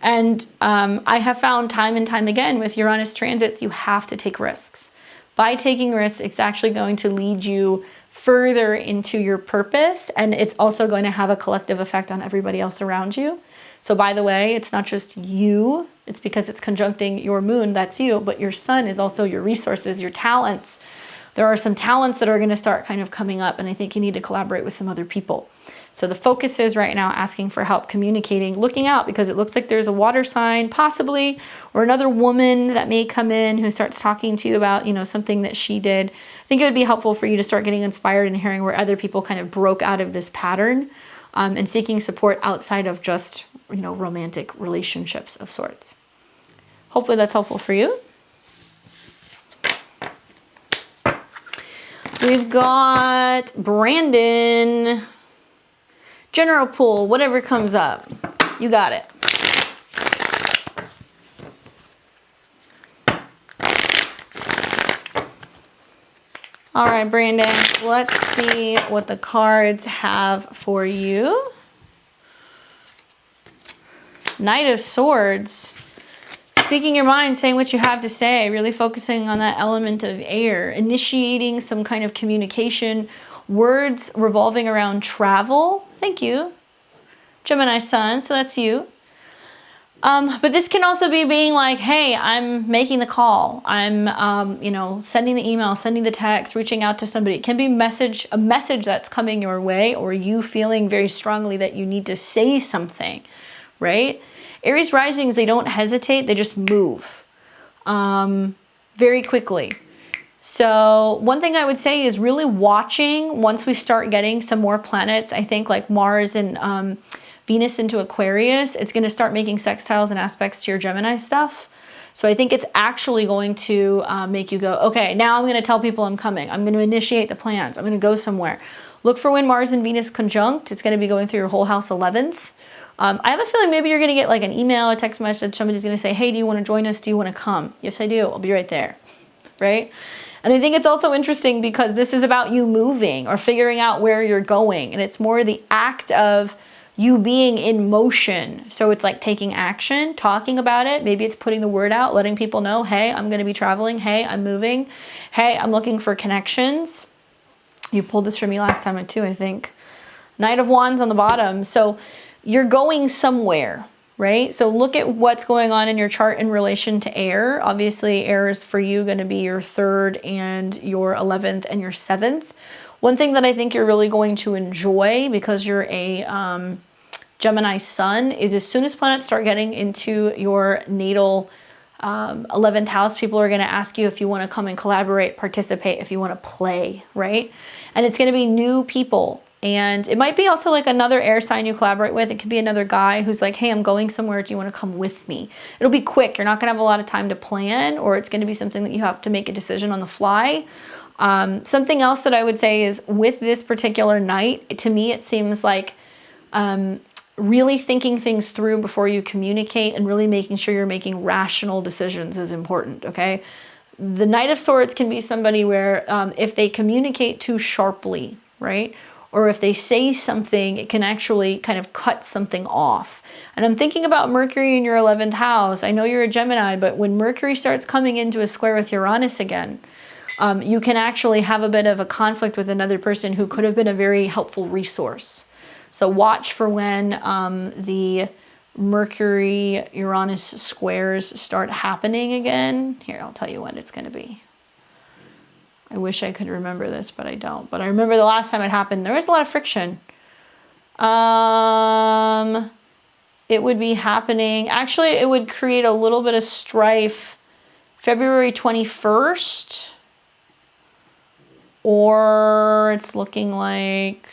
And I have found time and time again with Uranus transits, you have to take risks. By taking risks, it's actually going to lead you further into your purpose, and it's also going to have a collective effect on everybody else around you. So by the way, it's not just you, it's because it's conjuncting your moon, that's you, but your sun is also your resources, your talents. There are some talents that are going to start kind of coming up, and I think you need to collaborate with some other people. So the focus is right now asking for help, communicating, looking out, because it looks like there's a water sign possibly, or another woman that may come in who starts talking to you about, something that she did. I think it would be helpful for you to start getting inspired and hearing where other people kind of broke out of this pattern. and seeking support outside of just, romantic relationships of sorts. Hopefully that's helpful for you. We've got Brandon, general pool, whatever comes up. You got it. All right, Brandon, let's see what the cards have for you. Knight of Swords. Speaking your mind, saying what you have to say, really focusing on that element of air, initiating some kind of communication, words revolving around travel. Thank you. Gemini Sun, so that's you. But this can also be being like, hey, I'm making the call. I'm, sending the email, sending the text, reaching out to somebody. It can be a message that's coming your way, or you feeling very strongly that you need to say something, right? Aries risings, they don't hesitate. They just move very quickly. So one thing I would say is really watching once we start getting some more planets, I think like Mars and Venus into Aquarius, it's going to start making sextiles and aspects to your Gemini stuff. So I think it's actually going to make you go, okay, now I'm going to tell people I'm coming. I'm going to initiate the plans. I'm going to go somewhere. Look for when Mars and Venus conjunct. It's going to be going through your whole house 11th. I have a feeling maybe you're going to get like an email, a text message. Somebody's going to say, hey, do you want to join us? Do you want to come? Yes, I do. I'll be right there. Right? And I think it's also interesting because this is about you moving or figuring out where you're going. And it's more the act of you being in motion. So it's like taking action, talking about it. Maybe it's putting the word out, letting people know, hey, I'm going to be traveling. Hey, I'm moving. Hey, I'm looking for connections. You pulled this for me last time too, I think. Knight of Wands on the bottom. So you're going somewhere, right? So look at what's going on in your chart in relation to air. Obviously, air is for you going to be your 3rd and your 11th and your 7th. One thing that I think you're really going to enjoy because you're a Gemini sun is as soon as planets start getting into your natal 11th house, people are going to ask you if you want to come and collaborate, participate, if you want to play, right? And it's going to be new people. And it might be also like another air sign you collaborate with. It could be another guy who's like, hey, I'm going somewhere. Do you want to come with me? It'll be quick. You're not going to have a lot of time to plan, or it's going to be something that you have to make a decision on the fly. Something else that I would say is with this particular night, to me, it seems like really thinking things through before you communicate and really making sure you're making rational decisions is important, okay? The Knight of Swords can be somebody where if they communicate too sharply, right? Or if they say something, it can actually kind of cut something off. And I'm thinking about Mercury in your 11th house. I know you're a Gemini, but when Mercury starts coming into a square with Uranus again, you can actually have a bit of a conflict with another person who could have been a very helpful resource. So watch for when the Mercury-Uranus squares start happening again. Here, I'll tell you when it's going to be. I wish I could remember this, but I don't. But I remember the last time it happened, there was a lot of friction. It would be happening. Actually, it would create a little bit of strife February 21st. Or it's looking like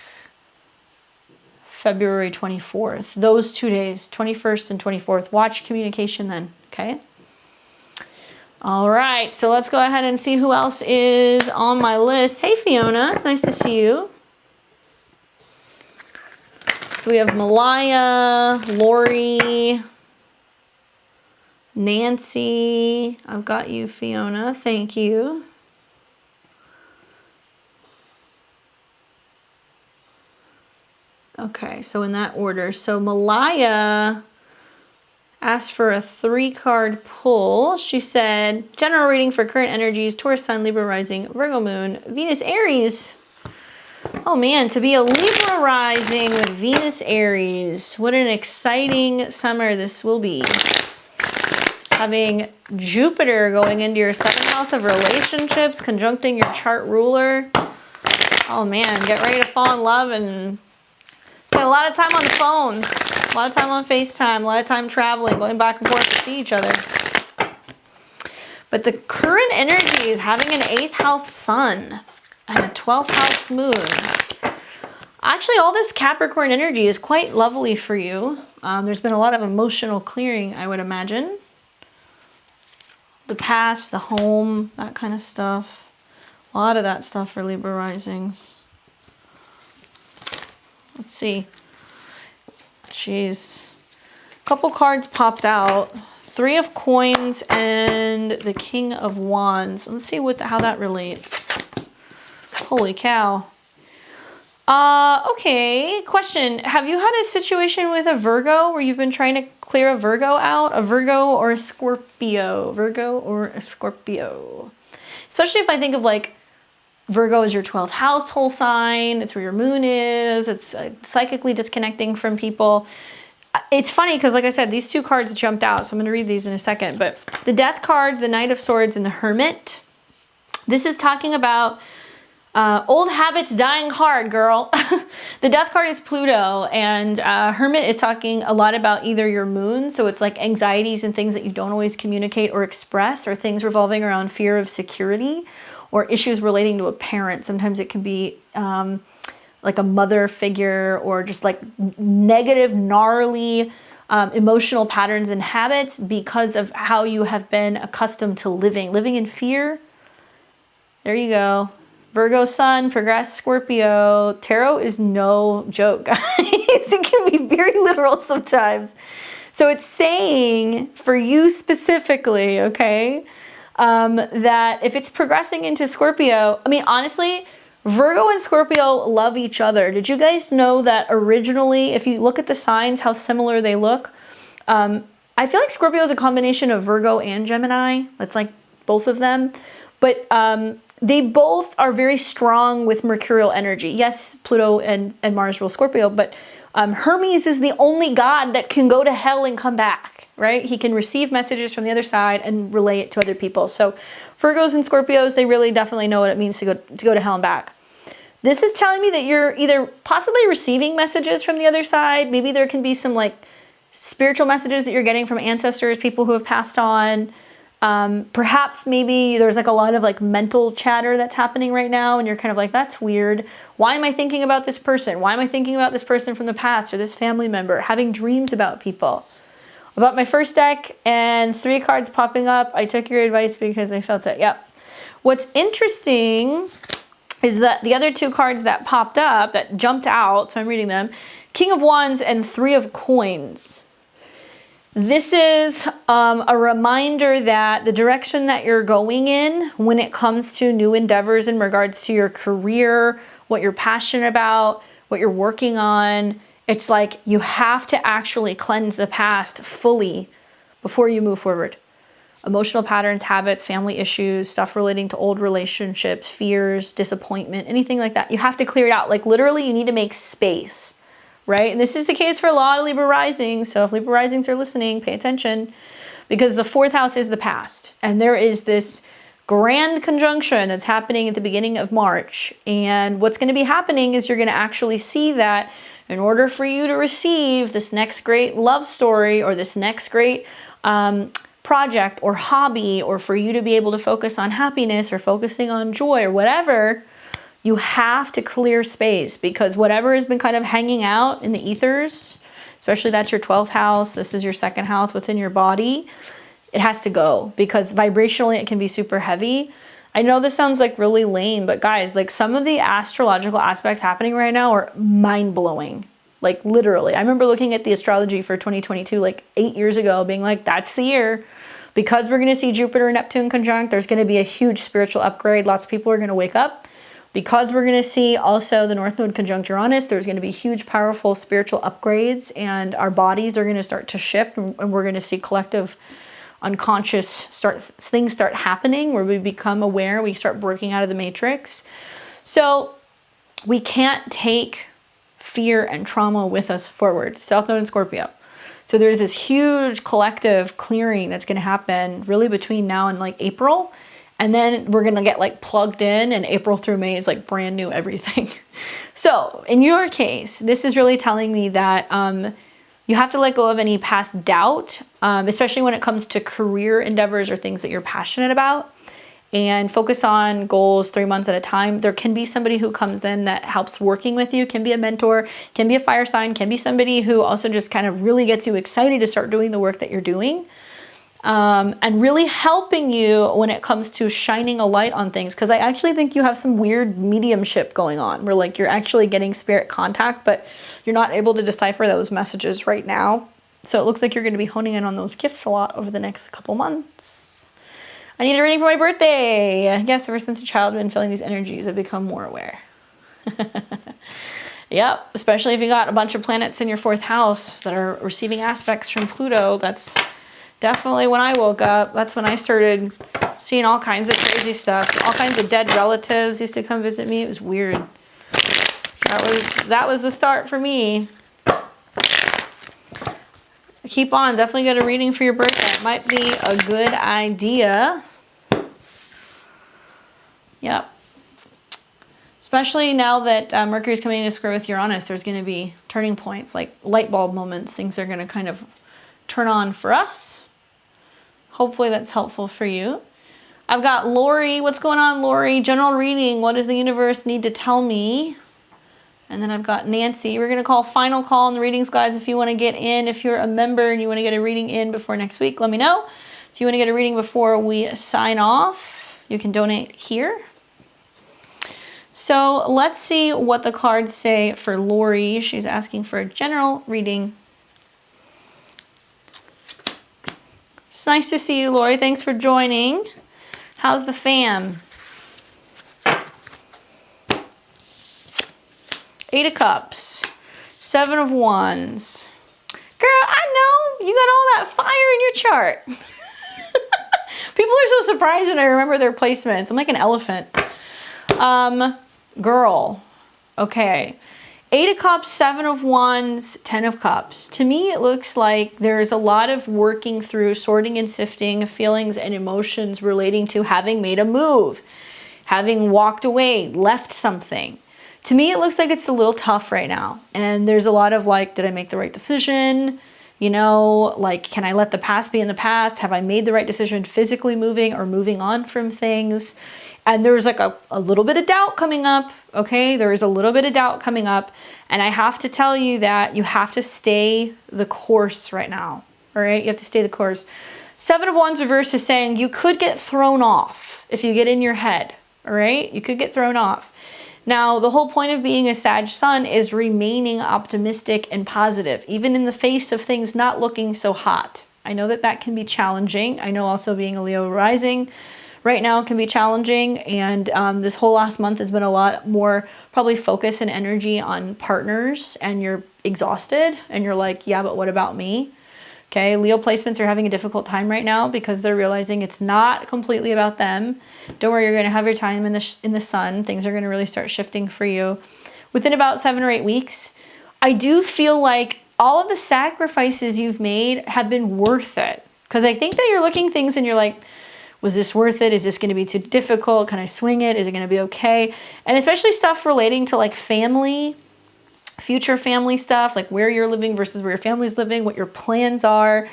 February 24th. Those 2 days, 21st and 24th. Watch communication then, okay? All right, so let's go ahead and see who else is on my list. Hey, Fiona, it's nice to see you. So we have Malaya, Lori, Nancy. I've got you, Fiona. Thank you. Okay, so in that order. So Malaya asked for a 3-card pull. She said, general reading for current energies, Taurus Sun, Libra Rising, Virgo Moon, Venus Aries. Oh man, to be a Libra Rising with Venus Aries. What an exciting summer this will be. Having Jupiter going into your 7th house of relationships, conjuncting your chart ruler. Oh man, get ready to fall in love and spend a lot of time on the phone. A lot of time on FaceTime, a lot of time traveling, going back and forth to see each other. But the current energy is having an 8th house sun and a 12th house moon. Actually, all this Capricorn energy is quite lovely for you. There's been a lot of emotional clearing, I would imagine. The past, the home, that kind of stuff. A lot of that stuff for Libra risings. Let's see. Jeez. A couple cards popped out. 3 of Coins and the King of Wands. Let's see how that relates. Holy cow. Okay. Question. Have you had a situation with a Virgo where you've been trying to clear a Virgo out? A Virgo or a Scorpio? Virgo or a Scorpio? Especially if I think of like Virgo is your 12th household sign. It's where your moon is. It's psychically disconnecting from people. It's funny because, like I said, these 2 cards jumped out. So I'm going to read these in a second. But the Death card, the Knight of Swords, and the Hermit. This is talking about old habits dying hard, girl. The Death card is Pluto, and Hermit is talking a lot about either your moon, so it's like anxieties and things that you don't always communicate or express, or things revolving around fear of security, or issues relating to a parent. Sometimes it can be like a mother figure, or just like negative, gnarly emotional patterns and habits because of how you have been accustomed to living in fear. There you go. Virgo Sun, progress Scorpio. Tarot is no joke, guys. It can be very literal sometimes. So it's saying for you specifically, okay, that if it's progressing into Scorpio, I mean, honestly, Virgo and Scorpio love each other. Did you guys know that originally, if you look at the signs, how similar they look? I feel like Scorpio is a combination of Virgo and Gemini. That's like both of them. But they both are very strong with mercurial energy. Yes, Pluto and Mars rule Scorpio, but Hermes is the only god that can go to hell and come back, right? He can receive messages from the other side and relay it to other people. So Virgos and Scorpios, they really definitely know what it means to go to hell and back. This is telling me that you're either possibly receiving messages from the other side. Maybe there can be some like spiritual messages that you're getting from ancestors, people who have passed on. Perhaps maybe there's like a lot of like mental chatter that's happening right now, and you're kind of like, that's weird. Why am I thinking about this person? Why am I thinking about this person from the past or this family member? Having dreams about people. About my first deck and 3 cards popping up. I took your advice because I felt it. Yep. What's interesting is that the other 2 cards that popped up, that jumped out, so I'm reading them, King of Wands and 3 of Coins. This is a reminder that the direction that you're going in when it comes to new endeavors in regards to your career, what you're passionate about, what you're working on, it's like you have to actually cleanse the past fully before you move forward. Emotional patterns, habits, family issues, stuff relating to old relationships, fears, disappointment, anything like that. You have to clear it out. Like literally you need to make space. Right? And this is the case for a lot of Libra risings. So if Libra risings are listening, pay attention, because the 4th house is the past. And there is this grand conjunction that's happening at the beginning of March. And what's going to be happening is you're going to actually see that in order for you to receive this next great love story or this next great project or hobby, or for you to be able to focus on happiness or focusing on joy or whatever, you have to clear space, because whatever has been kind of hanging out in the ethers, especially that's your 12th house, this is your 2nd house, what's in your body, it has to go, because vibrationally it can be super heavy. I know this sounds like really lame, but guys, like some of the astrological aspects happening right now are mind-blowing. Like literally. I remember looking at the astrology for 2022 like 8 years ago, being like, that's the year. Because we're going to see Jupiter and Neptune conjunct, there's going to be a huge spiritual upgrade. Lots of people are going to wake up. Because we're going to see also the North Node conjunct Uranus, there's going to be huge, powerful spiritual upgrades, and our bodies are going to start to shift, and we're going to see collective unconscious things start happening where we become aware, we start breaking out of the matrix. So we can't take fear and trauma with us forward. South Node and Scorpio. So there's this huge collective clearing that's going to happen really between now and like April. And then we're going to get like plugged in, and April through May is like brand new everything. So in your case, this is really telling me that you have to let go of any past doubt, especially when it comes to career endeavors or things that you're passionate about. and focus on goals 3 months at a time. There can be somebody who comes in that helps working with you, can be a mentor, can be a fire sign, can be somebody who also just kind of really gets you excited to start doing the work that you're doing. And really helping you when it comes to shining a light on things. Because I actually think you have some weird mediumship going on where like you're actually getting spirit contact, but you're not able to decipher those messages right now. So it looks like you're going to be honing in on those gifts a lot over the next couple months. I need a reading for my birthday. Yes, ever since a child I've been feeling these energies, I've become more aware. Yep, especially if you got a bunch of planets in your 4th house that are receiving aspects from Pluto. That's definitely when I woke up. That's when I started seeing all kinds of crazy stuff. All kinds of dead relatives used to come visit me. It was weird. That was the start for me. Keep on. Definitely get a reading for your birthday. It might be a good idea. Yep. Especially now that Mercury's coming into square with Uranus, there's going to be turning points, like light bulb moments. Things are going to kind of turn on for us. Hopefully that's helpful for you. I've got Lori. What's going on, Lori? General reading. What does the universe need to tell me? And then I've got Nancy. We're going to call final call on the readings, guys. If you want to get in, if you're a member and you want to get a reading in before next week, let me know. If you want to get a reading before we sign off, you can donate here. So let's see what the cards say for Lori. She's asking for a general reading. It's nice to see you, Lori. Thanks for joining. How's the fam? 8 of Cups. 7 of Wands. Girl, I know. You got all that fire in your chart. People are so surprised when I remember their placements. I'm like an elephant. Girl. Okay. 8 of Cups, 7 of Wands, 10 of Cups. To me, it looks like there's a lot of working through, sorting and sifting feelings and emotions relating to having made a move, having walked away, left something. To me, it looks like it's a little tough right now. And there's a lot of like, did I make the right decision? You know, like, can I let the past be in the past? Have I made the right decision physically moving or moving on from things? And there's like a little bit of doubt coming up, okay? There is a little bit of doubt coming up. And I have to tell you that you have to stay the course right now, all right? You have to stay the course. 7 of Wands reverse is saying you could get thrown off if you get in your head, all right? You could get thrown off. Now, the whole point of being a Sag Sun is remaining optimistic and positive, even in the face of things not looking so hot. I know that that can be challenging. I know also being a Leo rising right now can be challenging. And this whole last month has been a lot more probably focus and energy on partners, and you're exhausted and you're like, yeah, but what about me? Okay, Leo placements are having a difficult time right now because they're realizing it's not completely about them. Don't worry, you're going to have your time in the sun. Things are going to really start shifting for you within about 7 or 8 weeks. I do feel like all of the sacrifices you've made have been worth it, because I think that you're looking things and you're like, was this worth it? Is this going to be too difficult? Can I swing it? Is it going to be okay? And especially stuff relating to like family, future family stuff, like where you're living versus where your family's living, what your plans are.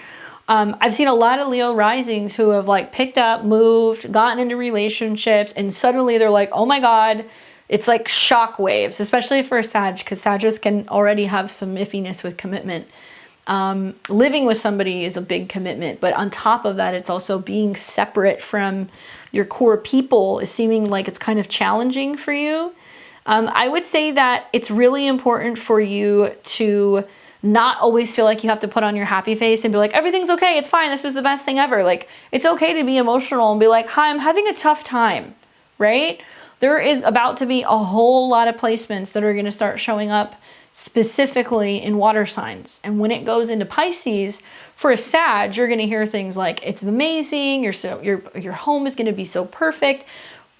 I've seen a lot of Leo risings who have like picked up, moved, gotten into relationships, and suddenly they're like, oh my God, it's like shock waves, especially for a Sag, because Sagittarius can already have some iffiness with commitment. Living with somebody is a big commitment, but on top of that, it's also being separate from your core people is seeming like it's kind of challenging for you. I would say that it's really important for you to not always feel like you have to put on your happy face and be like, everything's okay, it's fine, this was the best thing ever. Like, it's okay to be emotional and be like, hi, I'm having a tough time, right? There is about to be a whole lot of placements that are going to start showing up specifically in water signs. And when it goes into Pisces, for a Sag, you're going to hear things like, it's amazing, your home is going to be so perfect.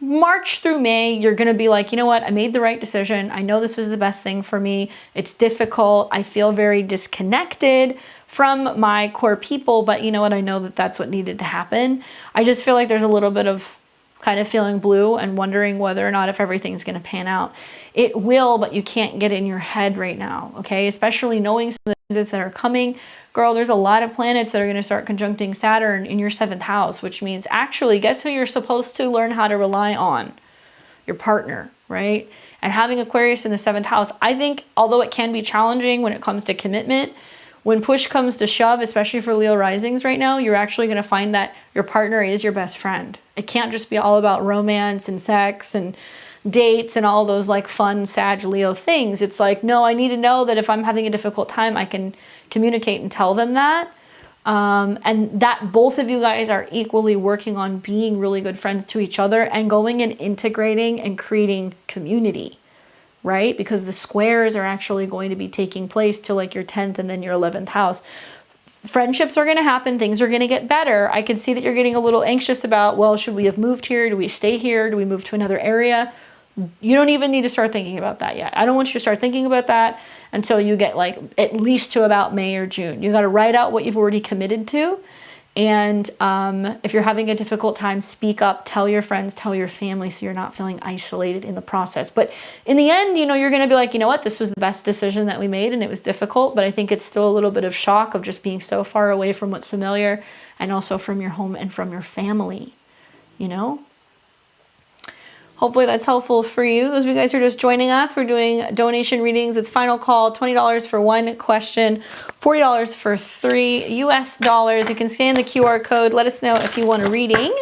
March through May, you're going to be like, you know what? I made the right decision. I know this was the best thing for me. It's difficult. I feel very disconnected from my core people, but you know what? I know that that's what needed to happen. I just feel like there's a little bit of kind of feeling blue and wondering whether or not if everything's going to pan out. It will, but you can't get in your head right now, okay? Especially knowing some of the things transits that are coming. Girl, there's a lot of planets that are going to start conjuncting Saturn in your 7th house, which means actually, guess who you're supposed to learn how to rely on? Your partner, right? And having Aquarius in the 7th house, I think, although it can be challenging when it comes to commitment, when push comes to shove, especially for Leo risings right now, you're actually going to find that your partner is your best friend. It can't just be all about romance and sex and dates and all those like fun Sag Leo things. It's like, no, I need to know that if I'm having a difficult time, I can communicate and tell them that. And that both of you guys are equally working on being really good friends to each other and going and integrating and creating community, right? Because the squares are actually going to be taking place to like your 10th and then your 11th house. Friendships are going to happen. Things are going to get better. I can see that you're getting a little anxious about, well, should we have moved here? Do we stay here? Do we move to another area? You don't even need to start thinking about that yet. I don't want you to start thinking about that until you get like at least to about May or June. You got to write out what you've already committed to. And if you're having a difficult time, speak up, tell your friends, tell your family, so you're not feeling isolated in the process. But in the end, you know, you're going to be like, you know what, this was the best decision that we made and it was difficult, but I think it's still a little bit of shock of just being so far away from what's familiar and also from your home and from your family, you know? Hopefully that's helpful for you. Those of you guys who are just joining us, we're doing donation readings. It's final call, $20 for one question, $40 for 3 US dollars. You can scan the QR code. Let us know if you want a reading.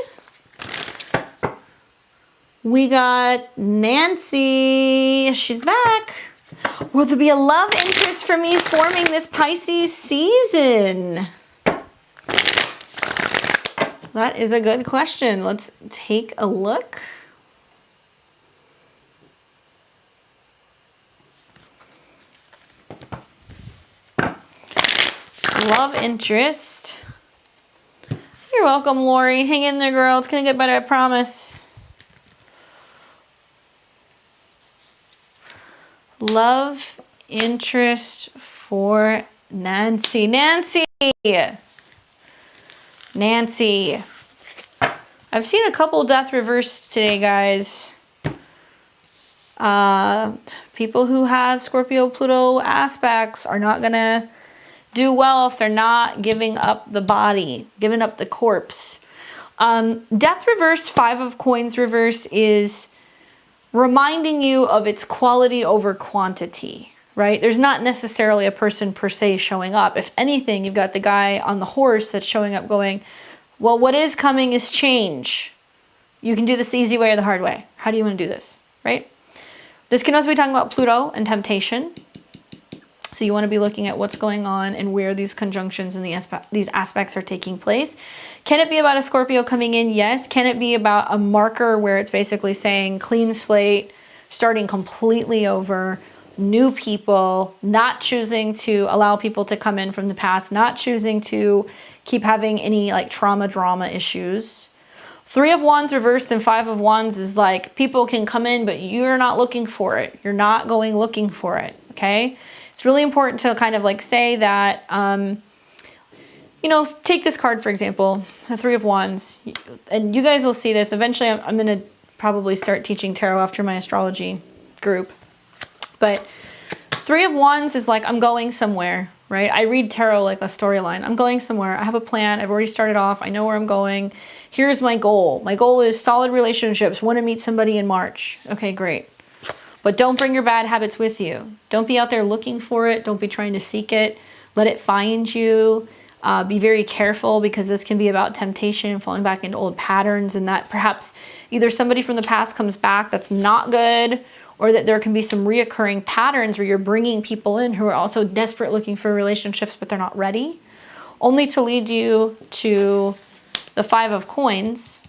We got Nancy. She's back. Will there be a love interest for me forming this Pisces season? That is a good question. Let's take a look. Love interest. You're welcome, Lori. Hang in there, girl. It's going to get better, I promise. Love interest for Nancy. Nancy! Nancy. I've seen a couple death reverse today, guys. People who have Scorpio Pluto aspects are not going to do well if they're not giving up the body, giving up the corpse. Death reverse, 5 of coins reverse, is reminding you of its quality over quantity, right? There's not necessarily a person per se showing up. If anything, you've got the guy on the horse that's showing up going, well, what is coming is change. You can do this the easy way or the hard way. How do you want to do this, right? This can also be talking about Pluto and temptation. So you want to be looking at what's going on and where these conjunctions and these aspects are taking place. Can it be about a Scorpio coming in? Yes. Can it be about a marker where it's basically saying clean slate, starting completely over, new people, not choosing to allow people to come in from the past, not choosing to keep having any like drama issues. 3 of Wands reversed and 5 of Wands is like people can come in, but you're not looking for it. You're not going looking for it. Okay. It's really important to kind of like say that, you know, take this card, for example, the 3 of Wands, and you guys will see this. Eventually, I'm going to probably start teaching tarot after my astrology group. But 3 of Wands is like, I'm going somewhere, right? I read tarot like a storyline. I'm going somewhere. I have a plan. I've already started off. I know where I'm going. Here's my goal. My goal is solid relationships. Want to meet somebody in March. Okay, great. But don't bring your bad habits with you. Don't be out there looking for it. Don't be trying to seek it. Let it find you. Be very careful because this can be about temptation and falling back into old patterns, and that perhaps either somebody from the past comes back that's not good, or that there can be some reoccurring patterns where you're bringing people in who are also desperate looking for relationships, but they're not ready, only to lead you to the 5 of coins,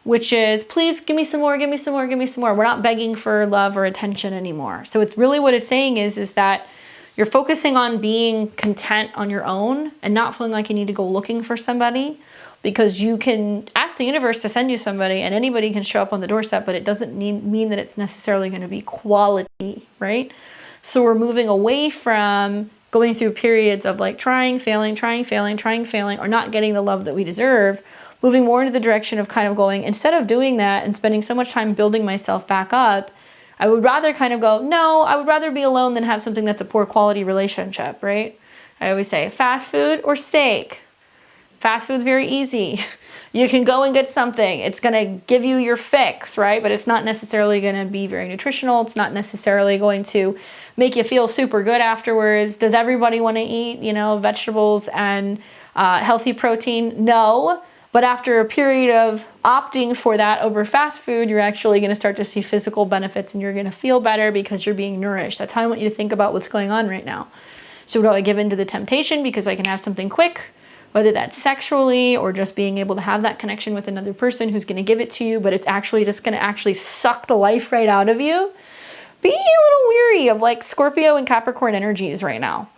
which is, please give me some more, give me some more, give me some more. We're not begging for love or attention anymore. So it's really what it's saying is that you're focusing on being content on your own and not feeling like you need to go looking for somebody, because you can ask the universe to send you somebody and anybody can show up on the doorstep, but it doesn't mean that it's necessarily going to be quality, right? So we're moving away from going through periods of like trying, failing, or not getting the love that we deserve, moving more into the direction of kind of going, instead of doing that and spending so much time building myself back up, I would rather kind of go, no, I would rather be alone than have something that's a poor quality relationship, right? I always say fast food or steak. Fast food's very easy. You can go and get something. It's going to give you your fix, right? But it's not necessarily going to be very nutritional. It's not necessarily going to make you feel super good afterwards. Does everybody want to eat, you know, vegetables and healthy protein? No. But after a period of opting for that over fast food, you're actually going to start to see physical benefits and you're going to feel better because you're being nourished. That's how I want you to think about what's going on right now. So do I give in to the temptation because I can have something quick? Whether that's sexually or just being able to have that connection with another person who's going to give it to you, but it's actually just going to actually suck the life right out of you. Be a little weary of like Scorpio and Capricorn energies right now.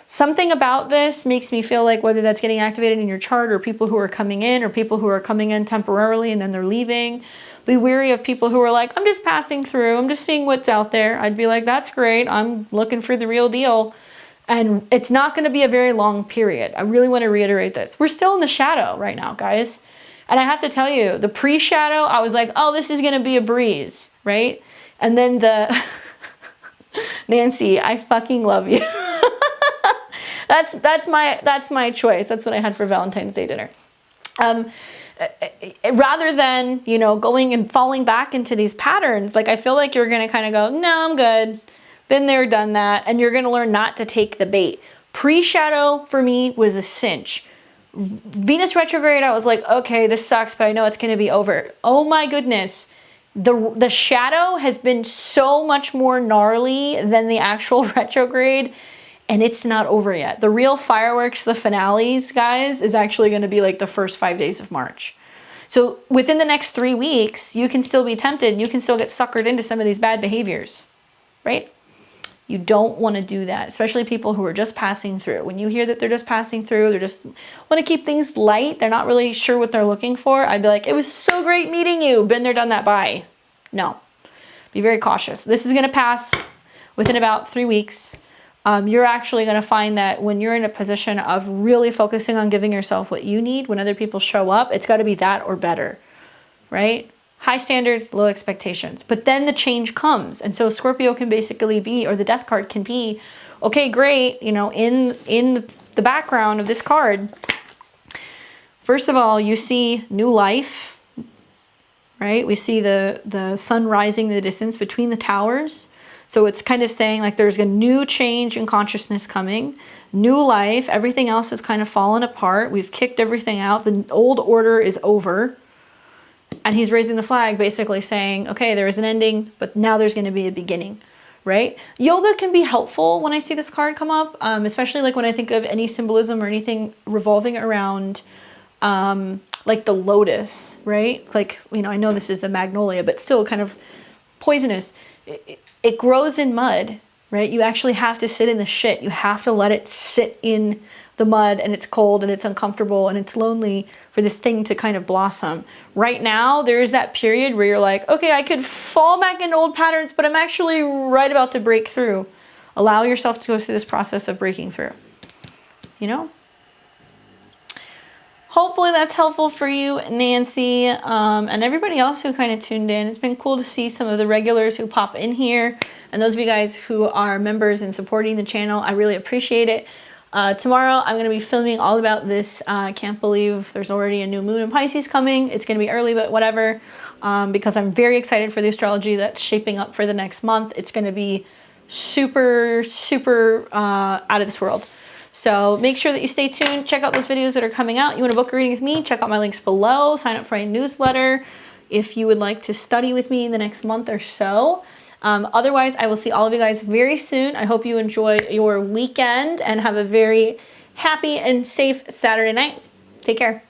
Something about this makes me feel like whether that's getting activated in your chart or people who are coming in or people who are coming in temporarily and then they're leaving. Be weary of people who are like, I'm just passing through. I'm just seeing what's out there. I'd be like, that's great. I'm looking for the real deal. And it's not going to be a very long period. I really want to reiterate this. We're still in the shadow right now, guys. And I have to tell you, the pre-shadow, I was like, oh, this is going to be a breeze, right? And then the... Nancy, I fucking love you. That's my choice. That's what I had for Valentine's Day dinner. Rather than, you know, going and falling back into these patterns, like I feel like you're going to kind of go, no, I'm good. Been there, done that. And you're going to learn not to take the bait. Pre-shadow for me was a cinch. Venus retrograde, I was like, okay, this sucks, but I know it's going to be over. Oh my goodness. The shadow has been so much more gnarly than the actual retrograde. And it's not over yet. The real fireworks, the finales, guys, is actually going to be like the first 5 days of March. So within the next 3 weeks, you can still be tempted. You can still get suckered into some of these bad behaviors, right? You don't want to do that, especially people who are just passing through. When you hear that they're just passing through, they just want to keep things light. They're not really sure what they're looking for. I'd be like, it was so great meeting you. Been there, done that, bye. No, be very cautious. This is going to pass within about 3 weeks. You're actually going to find that when you're in a position of really focusing on giving yourself what you need, when other people show up, it's got to be that or better, right? High standards, low expectations. But then the change comes. And so Scorpio can basically be, or the death card can be, okay, great, you know, in the background of this card, first of all, you see new life, right? We see the sun rising in the distance between the towers. So it's kind of saying like there's a new change in consciousness coming, new life, everything else has kind of fallen apart. We've kicked everything out. The old order is over. And he's raising the flag, basically saying, okay, there is an ending, but now there's going to be a beginning, right? Yoga can be helpful when I see this card come up, especially like when I think of any symbolism or anything revolving around like the lotus, right? Like, you know, I know this is the magnolia, but still kind of poisonous. It grows in mud, right? You actually have to sit in the shit. You have to let it sit in the mud, and it's cold and it's uncomfortable and it's lonely for this thing to kind of blossom. Right now, there is that period where you're like, okay, I could fall back into old patterns, but I'm actually right about to break through. Allow yourself to go through this process of breaking through, you know? Hopefully that's helpful for you, Nancy, and everybody else who kind of tuned in. It's been cool to see some of the regulars who pop in here, and those of you guys who are members and supporting the channel. I really appreciate it. Tomorrow I'm going to be filming all about this. I can't believe there's already a new moon in Pisces coming. It's going to be early, but whatever, because I'm very excited for the astrology that's shaping up for the next month. It's going to be super, super out of this world. So make sure that you stay tuned. Check out those videos that are coming out. You want to book a reading with me? Check out my links below. Sign up for my newsletter if you would like to study with me in the next month or so. Otherwise, I will see all of you guys very soon. I hope you enjoy your weekend and have a very happy and safe Saturday night. Take care.